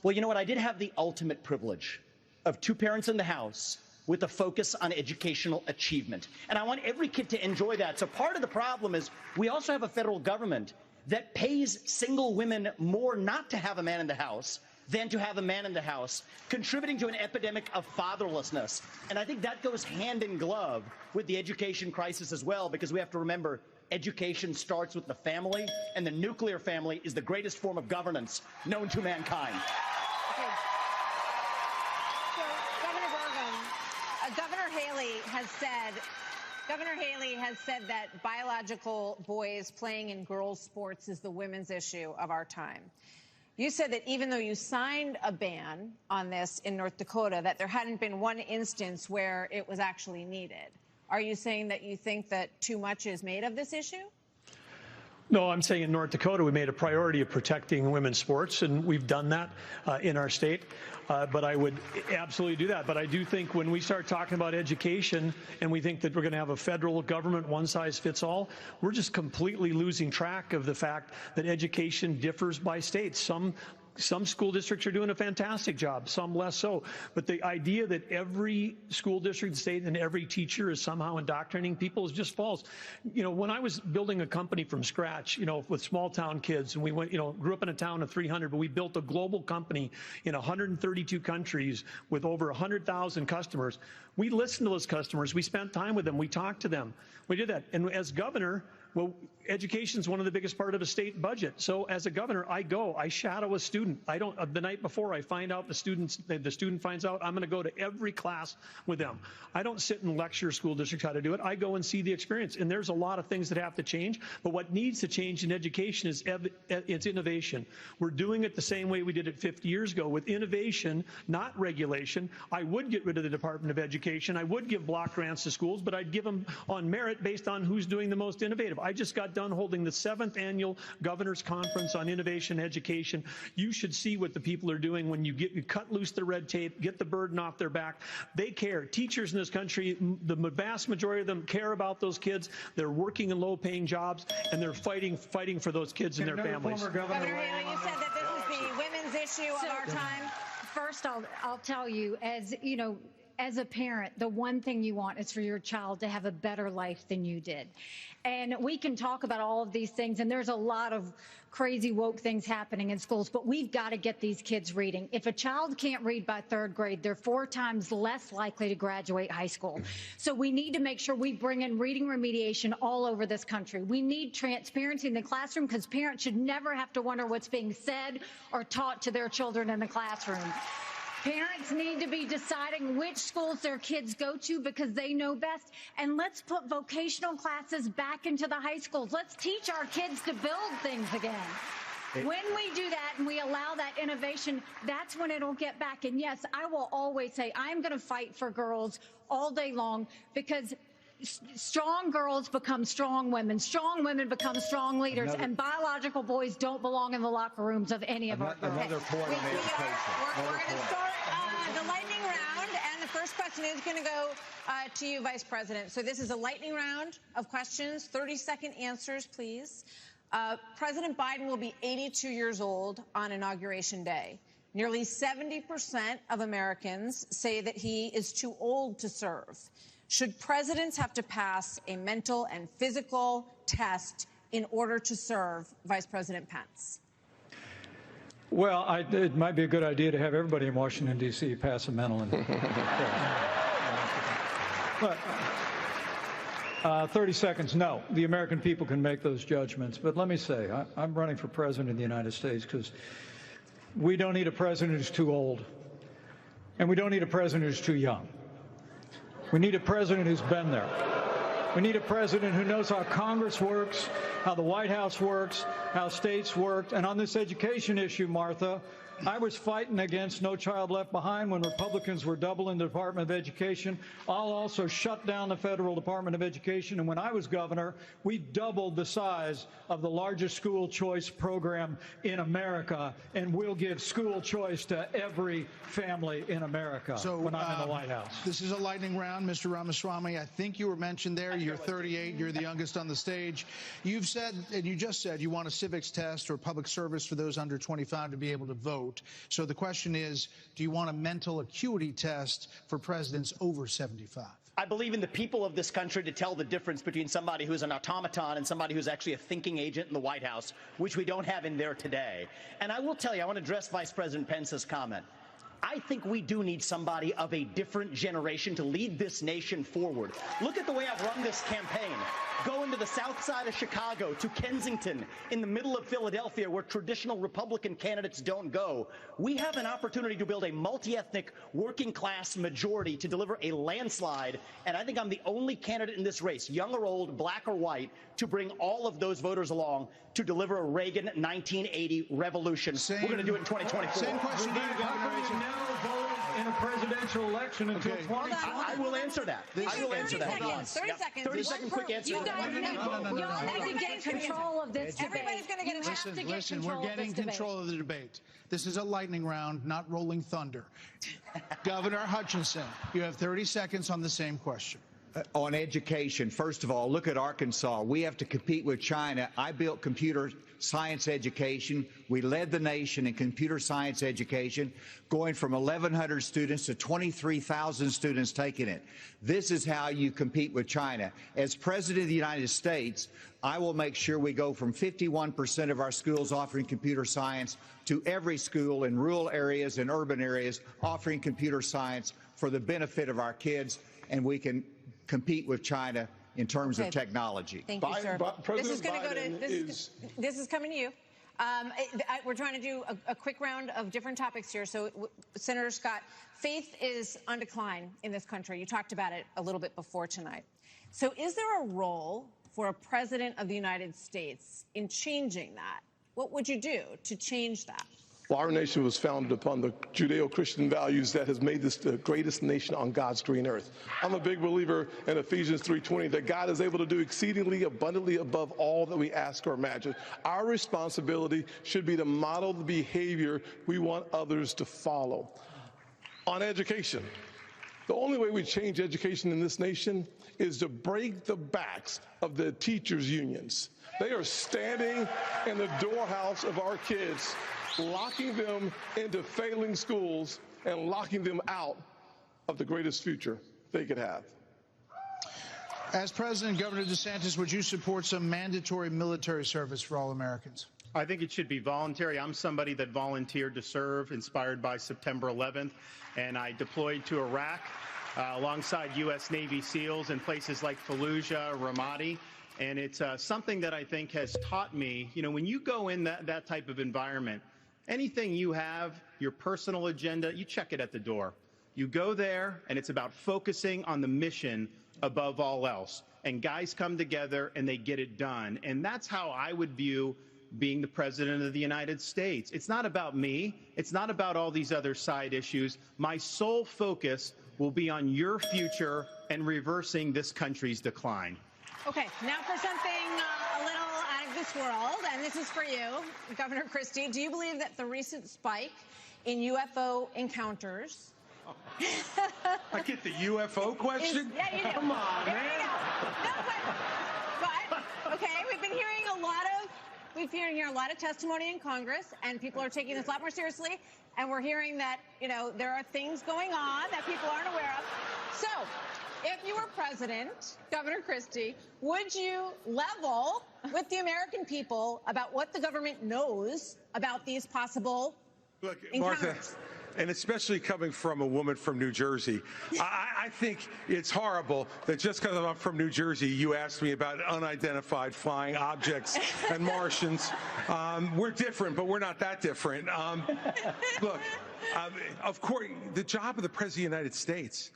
Speaker 14: Well, you know what? I did have the ultimate privilege of two parents in the house with a focus on educational achievement. And I want every kid to enjoy that. So part of the problem is we also have a federal government that pays single women more not to have a man in the house than to have a man in the house, contributing to an epidemic of fatherlessness. And I think that goes hand in glove with the education crisis as well, because we have to remember education starts with the family, and the nuclear family is the greatest form of governance known to mankind.
Speaker 3: Okay. So, Governor Burgum, Governor Haley has said that biological boys playing in girls' sports is the women's issue of our time. You said that even though you signed a ban on this in North Dakota, that there hadn't been one instance where it was actually needed. Are you saying that you think that too much is made of this issue?
Speaker 16: No, I'm saying in North Dakota, we made a priority of protecting women's sports, and we've done that in our state. But I would absolutely do that. But I do think when we start talking about education and we think that we're going to have a federal government one-size-fits-all, we're just completely losing track of the fact that education differs by state. Some school districts are doing a fantastic job, some less so. But the idea that every school district, state, and every teacher is somehow indoctrinating people is just false. You know, when I was building a company from scratch, you know, with small town kids, and we went, you know, grew up in a town of 300, but we built a global company in 132 countries with over 100,000 customers. We listened to those customers. We spent time with them. We talked to them. We did that. And as governor, well, education is one of the biggest part of a state budget. So as a governor, I shadow a student. The night before I find out the student finds out, I'm going to go to every class with them. I don't sit and lecture school districts how to do it. I go and see the experience. And there's a lot of things that have to change. But what needs to change in education is it's innovation. We're doing it the same way we did it 50 years ago with innovation, not regulation. I would get rid of the Department of Education. I would give block grants to schools, but I'd give them on merit based on who's doing the most innovative. I just got done holding the 7th annual Governor's Conference on Innovation Education. You should see what the people are doing when you cut loose the red tape, get the burden off their back. They care. Teachers in this country, the vast majority of them care about those kids. They're working in low-paying jobs, and they're fighting for those kids and their families.
Speaker 3: Governor Haley, you said that this is the women's issue of our time.
Speaker 15: First, I'll tell you, as you know, as a parent, the one thing you want is for your child to have a better life than you did. And we can talk about all of these things, and there's a lot of crazy woke things happening in schools, but we've got to get these kids reading. If a child can't read by 3rd grade, they're 4 times less likely to graduate high school. So we need to make sure we bring in reading remediation all over this country. We need transparency in the classroom because parents should never have to wonder what's being said or taught to their children in the classroom. Parents need to be deciding which schools their kids go to because they know best. And let's put vocational classes back into the high schools. Let's teach our kids to build things again. When we do that and we allow that innovation, that's when it'll get back. And yes, I will always say I'm going to fight for girls all day long because strong girls become strong women become strong leaders, and biological boys don't belong in the locker rooms of any of our girls.
Speaker 17: Another point on education.
Speaker 3: We're going to start the lightning round, and the first question is going to go to you, Vice President. So this is a lightning round of questions, 30-second answers, please. President Biden will be 82 years old on Inauguration Day. Nearly 70% of Americans say that he is too old to serve. Should presidents have to pass a mental and physical test in order to serve, Vice President Pence?
Speaker 13: Well, it might be a good idea to have everybody in Washington, D.C. pass a mental and physical test. But 30 seconds, no. The American people can make those judgments. But let me say, I'm running for president of the United States because we don't need a president who's too old, and we don't need a president who's too young. We need a president who's been there. We need a president who knows how Congress works, how the White House works, how states work. And on this education issue, Martha, I was fighting against No Child Left Behind when Republicans were doubling the Department of Education. I'll also shut down the Federal Department of Education. And when I was governor, we doubled the size of the largest school choice program in America. And we'll give school choice to every family in America when I'm in the White House.
Speaker 2: This is a lightning round, Mr. Ramaswamy. I think you were mentioned there. You're 38. You're the youngest on the stage. You've said, and you just said, you want a civics test or public service for those under 25 to be able to vote. So the question is, do you want a mental acuity test for presidents over 75?
Speaker 14: I believe in the people of this country to tell the difference between somebody who's an automaton and somebody who's actually a thinking agent in the White House, which we don't have in there today. And I will tell you, I want to address Vice President Pence's comment. I think we do need somebody of a different generation to lead this nation forward. Look at the way I've run this campaign. Going to the south side of Chicago, to Kensington, in the middle of Philadelphia, where traditional Republican candidates don't go. We have an opportunity to build a multi-ethnic working class majority to deliver a landslide. And I think I'm the only candidate in this race, young or old, black or white, to bring all of those voters along to deliver a Reagan 1980 revolution. We're going to do it in 2024.
Speaker 2: Same question to you, Governor.
Speaker 13: In a presidential election until 2020.
Speaker 14: I will answer that.
Speaker 3: I will answer that. 30 seconds.
Speaker 14: 30-second quick answer.
Speaker 15: You guys need to get control of this debate.
Speaker 3: Everybody's going to get a chance.
Speaker 2: Listen, we're getting control of the debate. This is a lightning round, not rolling thunder. Governor Hutchinson, you have 30 seconds on the same question.
Speaker 17: On education, first of all, look at Arkansas. We have to compete with China. I built computer science education. We led the nation in computer science education, going from 1,100 students to 23,000 students taking it. This is how you compete with China. As President of the United States, I will make sure we go from 51% of our schools offering computer science to every school in rural areas and urban areas offering computer science for the benefit of our kids, and we can compete with China in terms of technology.
Speaker 3: Thank you, sir. This is going to go to this is coming to you. We're trying to do a quick round of different topics here. So, Senator Scott, faith is on decline in this country. You talked about it a little bit before tonight. So, is there a role for a president of the United States in changing that? What would you do to change that?
Speaker 12: Well, our nation was founded upon the Judeo-Christian values that has made this the greatest nation on God's green earth. I'm a big believer in Ephesians 3:20 that God is able to do exceedingly abundantly above all that we ask or imagine. Our responsibility should be to model the behavior we want others to follow. On education, the only way we change education in this nation is to break the backs of the teachers' unions. They are standing in the doorhouse of our kids, locking them into failing schools and locking them out of the greatest future they could have.
Speaker 2: As President, Governor DeSantis, would you support some mandatory military service for all Americans?
Speaker 10: I think it should be voluntary. I'm somebody that volunteered to serve, inspired by September 11th, and I deployed to Iraq alongside U.S. Navy SEALs in places like Fallujah, Ramadi. And it's something that I think has taught me, you know, when you go in that type of environment, anything you have, your personal agenda, you check it at the door. You go there, and it's about focusing on the mission above all else. And guys come together, and they get it done. And that's how I would view being the President of the United States. It's not about me. It's not about all these other side issues. My sole focus will be on your future and reversing this country's decline.
Speaker 3: Okay, now for something a little out of this world, and this is for you, Governor Christie. Do you believe that the recent spike in UFO encounters...
Speaker 11: I get the UFO question?
Speaker 3: Yeah, you do.
Speaker 11: Come on,
Speaker 3: there
Speaker 11: man.
Speaker 3: You go. No, but, okay, we've been hearing a lot of testimony in Congress, and people are taking this a lot more seriously, and we're hearing that, you know, there are things going on that people aren't aware of. So, if you were president, Governor Christie, would you level with the American people about what the government knows about these possible encounters?
Speaker 11: Martha, and especially coming from a woman from New Jersey, I think it's horrible that just because I'm from New Jersey, you asked me about unidentified flying objects and Martians. We're different, but we're not that different. Look, of course, the job of the President of the United States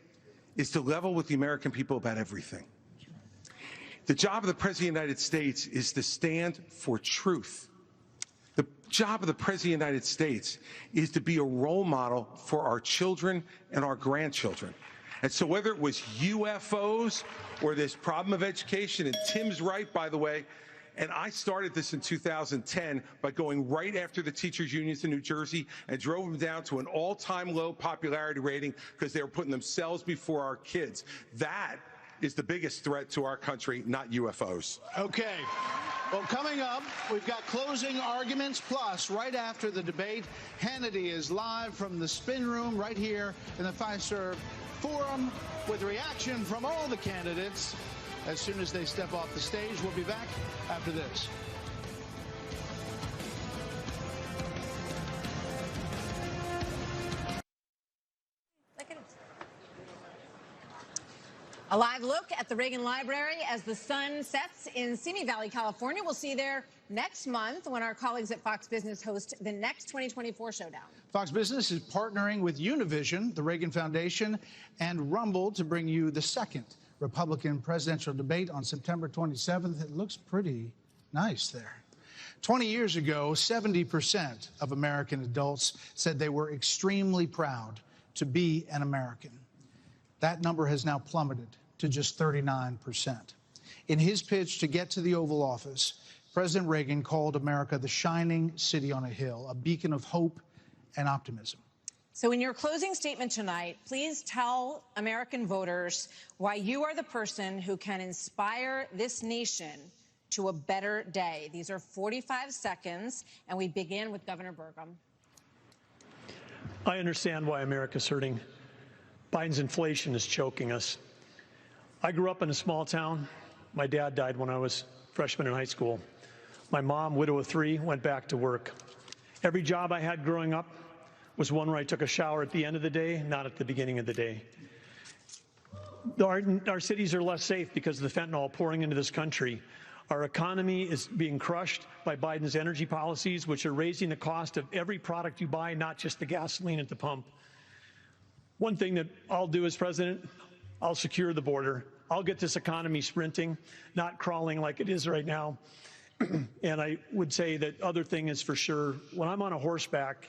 Speaker 11: is to level with the American people about everything. The job of the President of the United States is to stand for truth. The job of the President of the United States is to be a role model for our children and our grandchildren. And so whether it was UFOs or this problem of education, and Tim's right, by the way, and I started this in 2010 by going right after the teachers' unions in New Jersey and drove them down to an all-time low popularity rating because they were putting themselves before our kids. That is the biggest threat to our country, not UFOs.
Speaker 2: Okay. Well, coming up, we've got closing arguments, plus right after the debate, Hannity is live from the spin room right here in the Fiserv Forum with reaction from all the candidates. As soon as they step off the stage, we'll be back after this.
Speaker 3: A live look at the Reagan Library as the sun sets in Simi Valley, California. We'll see you there next month when our colleagues at Fox Business host the next 2024 Showdown. Fox Business is partnering with Univision, the Reagan Foundation, and Rumble to bring you the second Republican presidential debate on September 27th. It looks pretty nice there. 20 years ago, 70% of American adults said they were extremely proud to be an American. That number has now plummeted to just 39%. In his pitch to get to the Oval Office, President Reagan called America the shining city on a hill, a beacon of hope and optimism. So in your closing statement tonight, please tell American voters why you are the person who can inspire this nation to a better day. These are 45 seconds, and we begin with Governor Burgum.
Speaker 16: I understand why America's hurting. Biden's inflation is choking us. I grew up in a small town. My dad died when I was a freshman in high school. My mom, widow of 3, went back to work. Every job I had growing up was one where I took a shower at the end of the day, not at the beginning of the day. Our cities are less safe because of the fentanyl pouring into this country. Our economy is being crushed by Biden's energy policies, which are raising the cost of every product you buy, not just the gasoline at the pump. One thing that I'll do as president, I'll secure the border. I'll get this economy sprinting, not crawling like it is right now. And I would say that other thing is for sure, when I'm on a horseback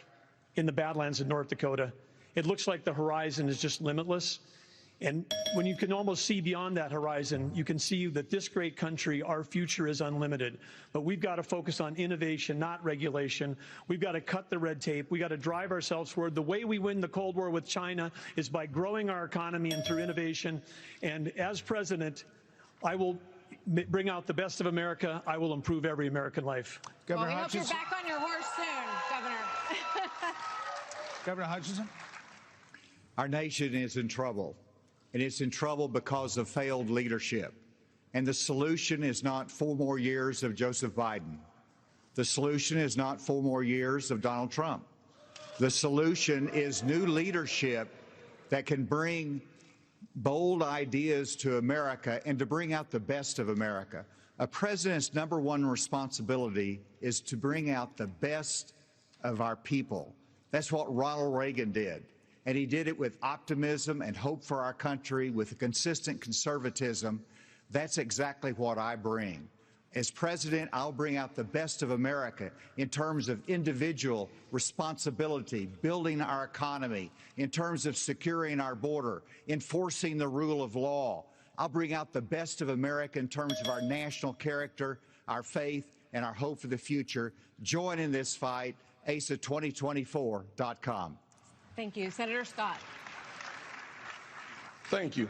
Speaker 16: in the Badlands in North Dakota. It looks like the horizon is just limitless. And when you can almost see beyond that horizon, you can see that this great country, our future is unlimited. But we've got to focus on innovation, not regulation. We've got to cut the red tape. We've got to drive ourselves forward. The way we win the Cold War with China is by growing our economy and through innovation. And as president, I will bring out the best of America. I will improve every American life.
Speaker 3: Governor Hutchinson. Hope you're back on your horse soon, Governor.
Speaker 2: Governor Hutchinson.
Speaker 17: Our nation is in trouble, and it's in trouble because of failed leadership. And the solution is not 4 more years of Joseph Biden. The solution is not 4 more years of Donald Trump. The solution is new leadership that can bring bold ideas to America and to bring out the best of America. A president's #1 responsibility is to bring out the best of our people. That's what Ronald Reagan did. And he did it with optimism and hope for our country, with a consistent conservatism. That's exactly what I bring. As president, I'll bring out the best of America in terms of individual responsibility, building our economy, in terms of securing our border, enforcing the rule of law. I'll bring out the best of America in terms of our national character, our faith, and our hope for the future. Join in this fight, asa2024.com.
Speaker 3: Thank you. Senator Scott.
Speaker 12: Thank you.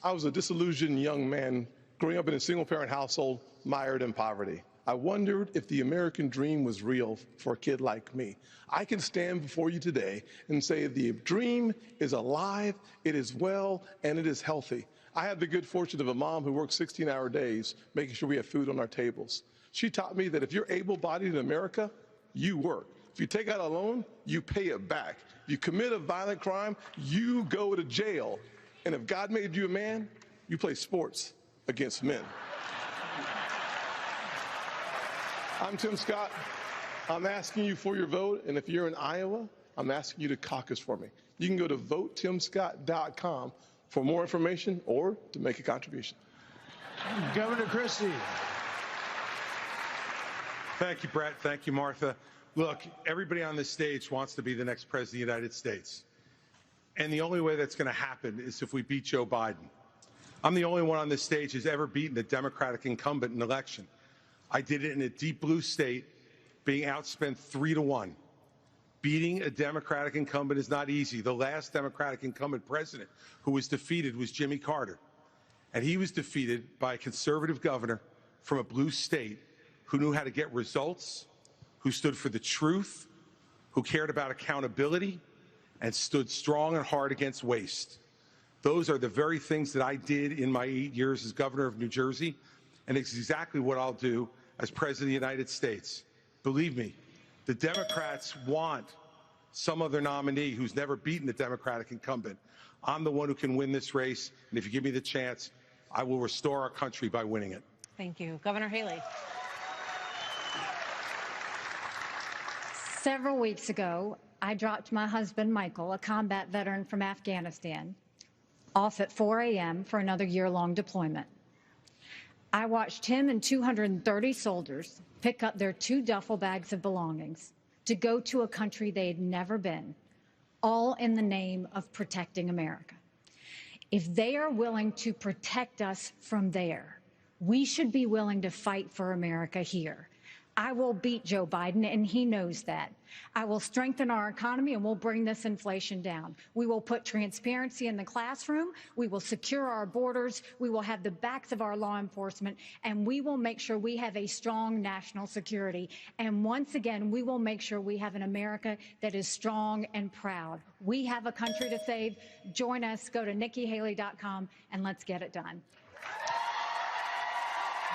Speaker 12: I was a disillusioned young man growing up in a single-parent household, mired in poverty. I wondered if the American dream was real for a kid like me. I can stand before you today and say the dream is alive, it is well, and it is healthy. I have the good fortune of a mom who works 16-hour days, making sure we have food on our tables. She taught me that if you're able-bodied in America, you work. If you take out a loan, you pay it back. If you commit a violent crime, you go to jail. And if God made you a man, you play sports against men. I'm Tim Scott. I'm asking you for your vote. And if you're in Iowa, I'm asking you to caucus for me. You can go to votetimscott.com for more information or to make a contribution.
Speaker 2: Governor Christie.
Speaker 11: Thank you, Brett. Thank you, Martha. Look, everybody on this stage wants to be the next president of the United States. And the only way that's going to happen is if we beat Joe Biden. I'm the only one on this stage who's ever beaten a Democratic incumbent in an election. I did it in a deep blue state, being outspent 3-1. Beating a Democratic incumbent is not easy. The last Democratic incumbent president who was defeated was Jimmy Carter. And he was defeated by a conservative governor from a blue state who knew how to get results, who stood for the truth, who cared about accountability, and stood strong and hard against waste. Those are the very things that I did in my 8 years as governor of New Jersey, and it's exactly what I'll do as president of the United States. Believe me, the Democrats want some other nominee who's never beaten a Democratic incumbent. I'm the one who can win this race, and if you give me the chance, I will restore our country by winning it.
Speaker 3: Thank you. Governor Haley.
Speaker 15: Several weeks ago, I dropped my husband, Michael, a combat veteran from Afghanistan, off at 4 a.m. for another year-long deployment. I watched him and 230 soldiers pick up their 2 duffel bags of belongings to go to a country they had never been, all in the name of protecting America. If they are willing to protect us from there, we should be willing to fight for America here. I will beat Joe Biden, and he knows that. I will strengthen our economy, and we'll bring this inflation down. We will put transparency in the classroom. We will secure our borders. We will have the backs of our law enforcement, and we will make sure we have a strong national security. And once again, we will make sure we have an America that is strong and proud. We have a country to save. Join us. Go to NikkiHaley.com, and let's get it done.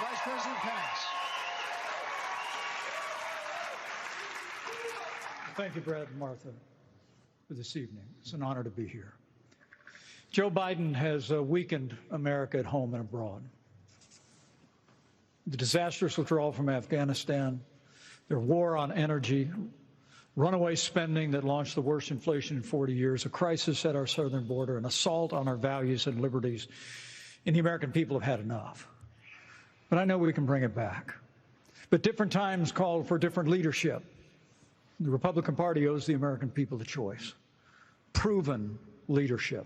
Speaker 2: Vice President Pence.
Speaker 13: Thank you, Brad and Martha, for this evening. It's an honor to be here. Joe Biden has weakened America at home and abroad. The disastrous withdrawal from Afghanistan, their war on energy, runaway spending that launched the worst inflation in 40 years, a crisis at our southern border, an assault on our values and liberties, and the American people have had enough. But I know we can bring it back. But different times call for different leadership. The Republican Party owes the American people a choice. Proven leadership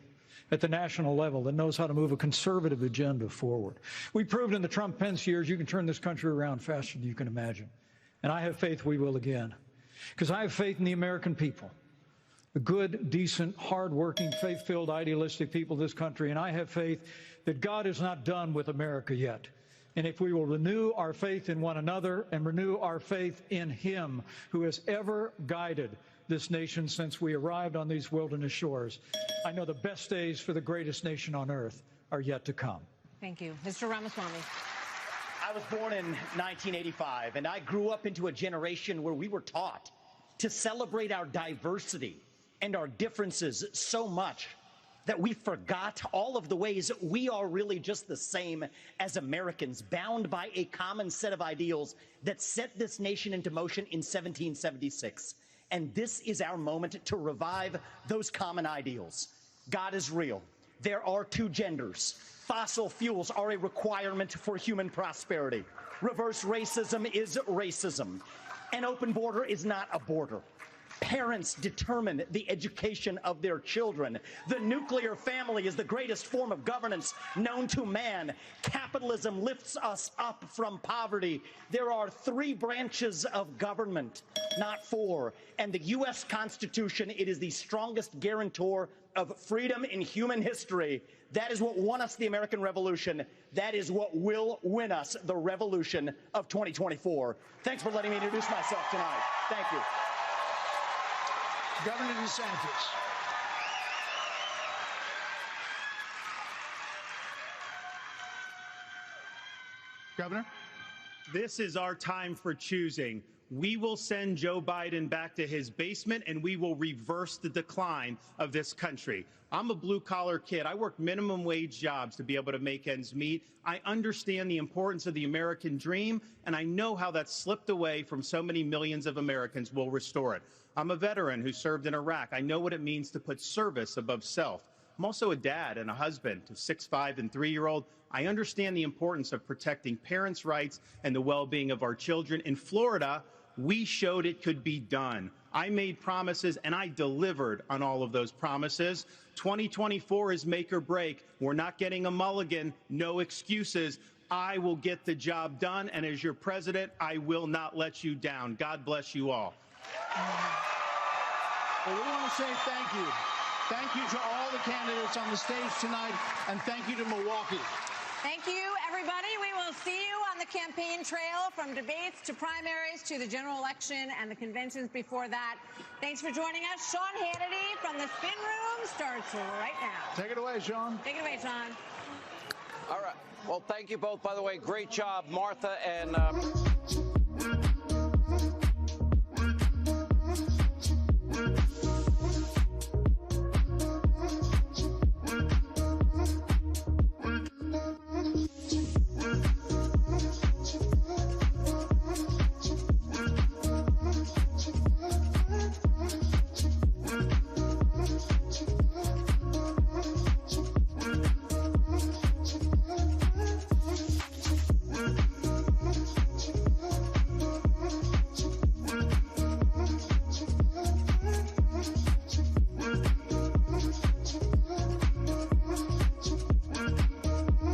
Speaker 13: at the national level that knows how to move a conservative agenda forward. We proved in the Trump-Pence years you can turn this country around faster than you can imagine. And I have faith we will again. Because I have faith in the American people, the good, decent, hardworking, faith-filled, idealistic people of this country. And I have faith that God is not done with America yet. And if we will renew our faith in one another and renew our faith in Him who has ever guided this nation since we arrived on these wilderness shores, I know the best days for the greatest nation on earth are yet to come.
Speaker 3: Thank you. Mr. Ramaswamy.
Speaker 14: I was born in 1985, and I grew up into a generation where we were taught to celebrate our diversity and our differences so much that we forgot all of the ways we are really just the same as Americans, bound by a common set of ideals that set this nation into motion in 1776. And this is our moment to revive those common ideals. God is real. There are two genders. Fossil fuels are a requirement for human prosperity. Reverse racism is racism. An open border is not a border. Parents determine the education of their children. The nuclear family is the greatest form of governance known to man. Capitalism lifts us up from poverty. There are 3 branches of government, not 4. And the U.S. Constitution, it is the strongest guarantor of freedom in human history. That is what won us the American Revolution. That is what will win us the revolution of 2024. Thanks for letting me introduce myself tonight. Thank you.
Speaker 2: Governor DeSantis. Governor?
Speaker 10: This is our time for choosing. We will send Joe Biden back to his basement, and we will reverse the decline of this country. I'm a blue-collar kid. I work minimum wage jobs to be able to make ends meet. I understand the importance of the American dream, and I know how that's slipped away from so many millions of Americans. We'll restore it. I'm a veteran who served in Iraq. I know what it means to put service above self. I'm also a dad and a husband to 6', 5, and 3-year-old. I understand the importance of protecting parents' rights and the well-being of our children. In Florida, we showed it could be done. I made promises, and I delivered on all of those promises. 2024 is make or break. We're not getting a mulligan, no excuses. I will get the job done, and as your president, I will not let you down. God bless you all.
Speaker 2: Well, we want to say thank you. Thank you to all the candidates on the stage tonight, and thank you to Milwaukee.
Speaker 3: Thank you, everybody. We will see you on the campaign trail, from debates to primaries to the general election and the conventions before that. Thanks for joining us. Sean Hannity from the Spin Room starts right now.
Speaker 2: Take it away, Sean.
Speaker 3: Take it away, Sean.
Speaker 19: All right. Well, thank you both. By the way, great job, Martha and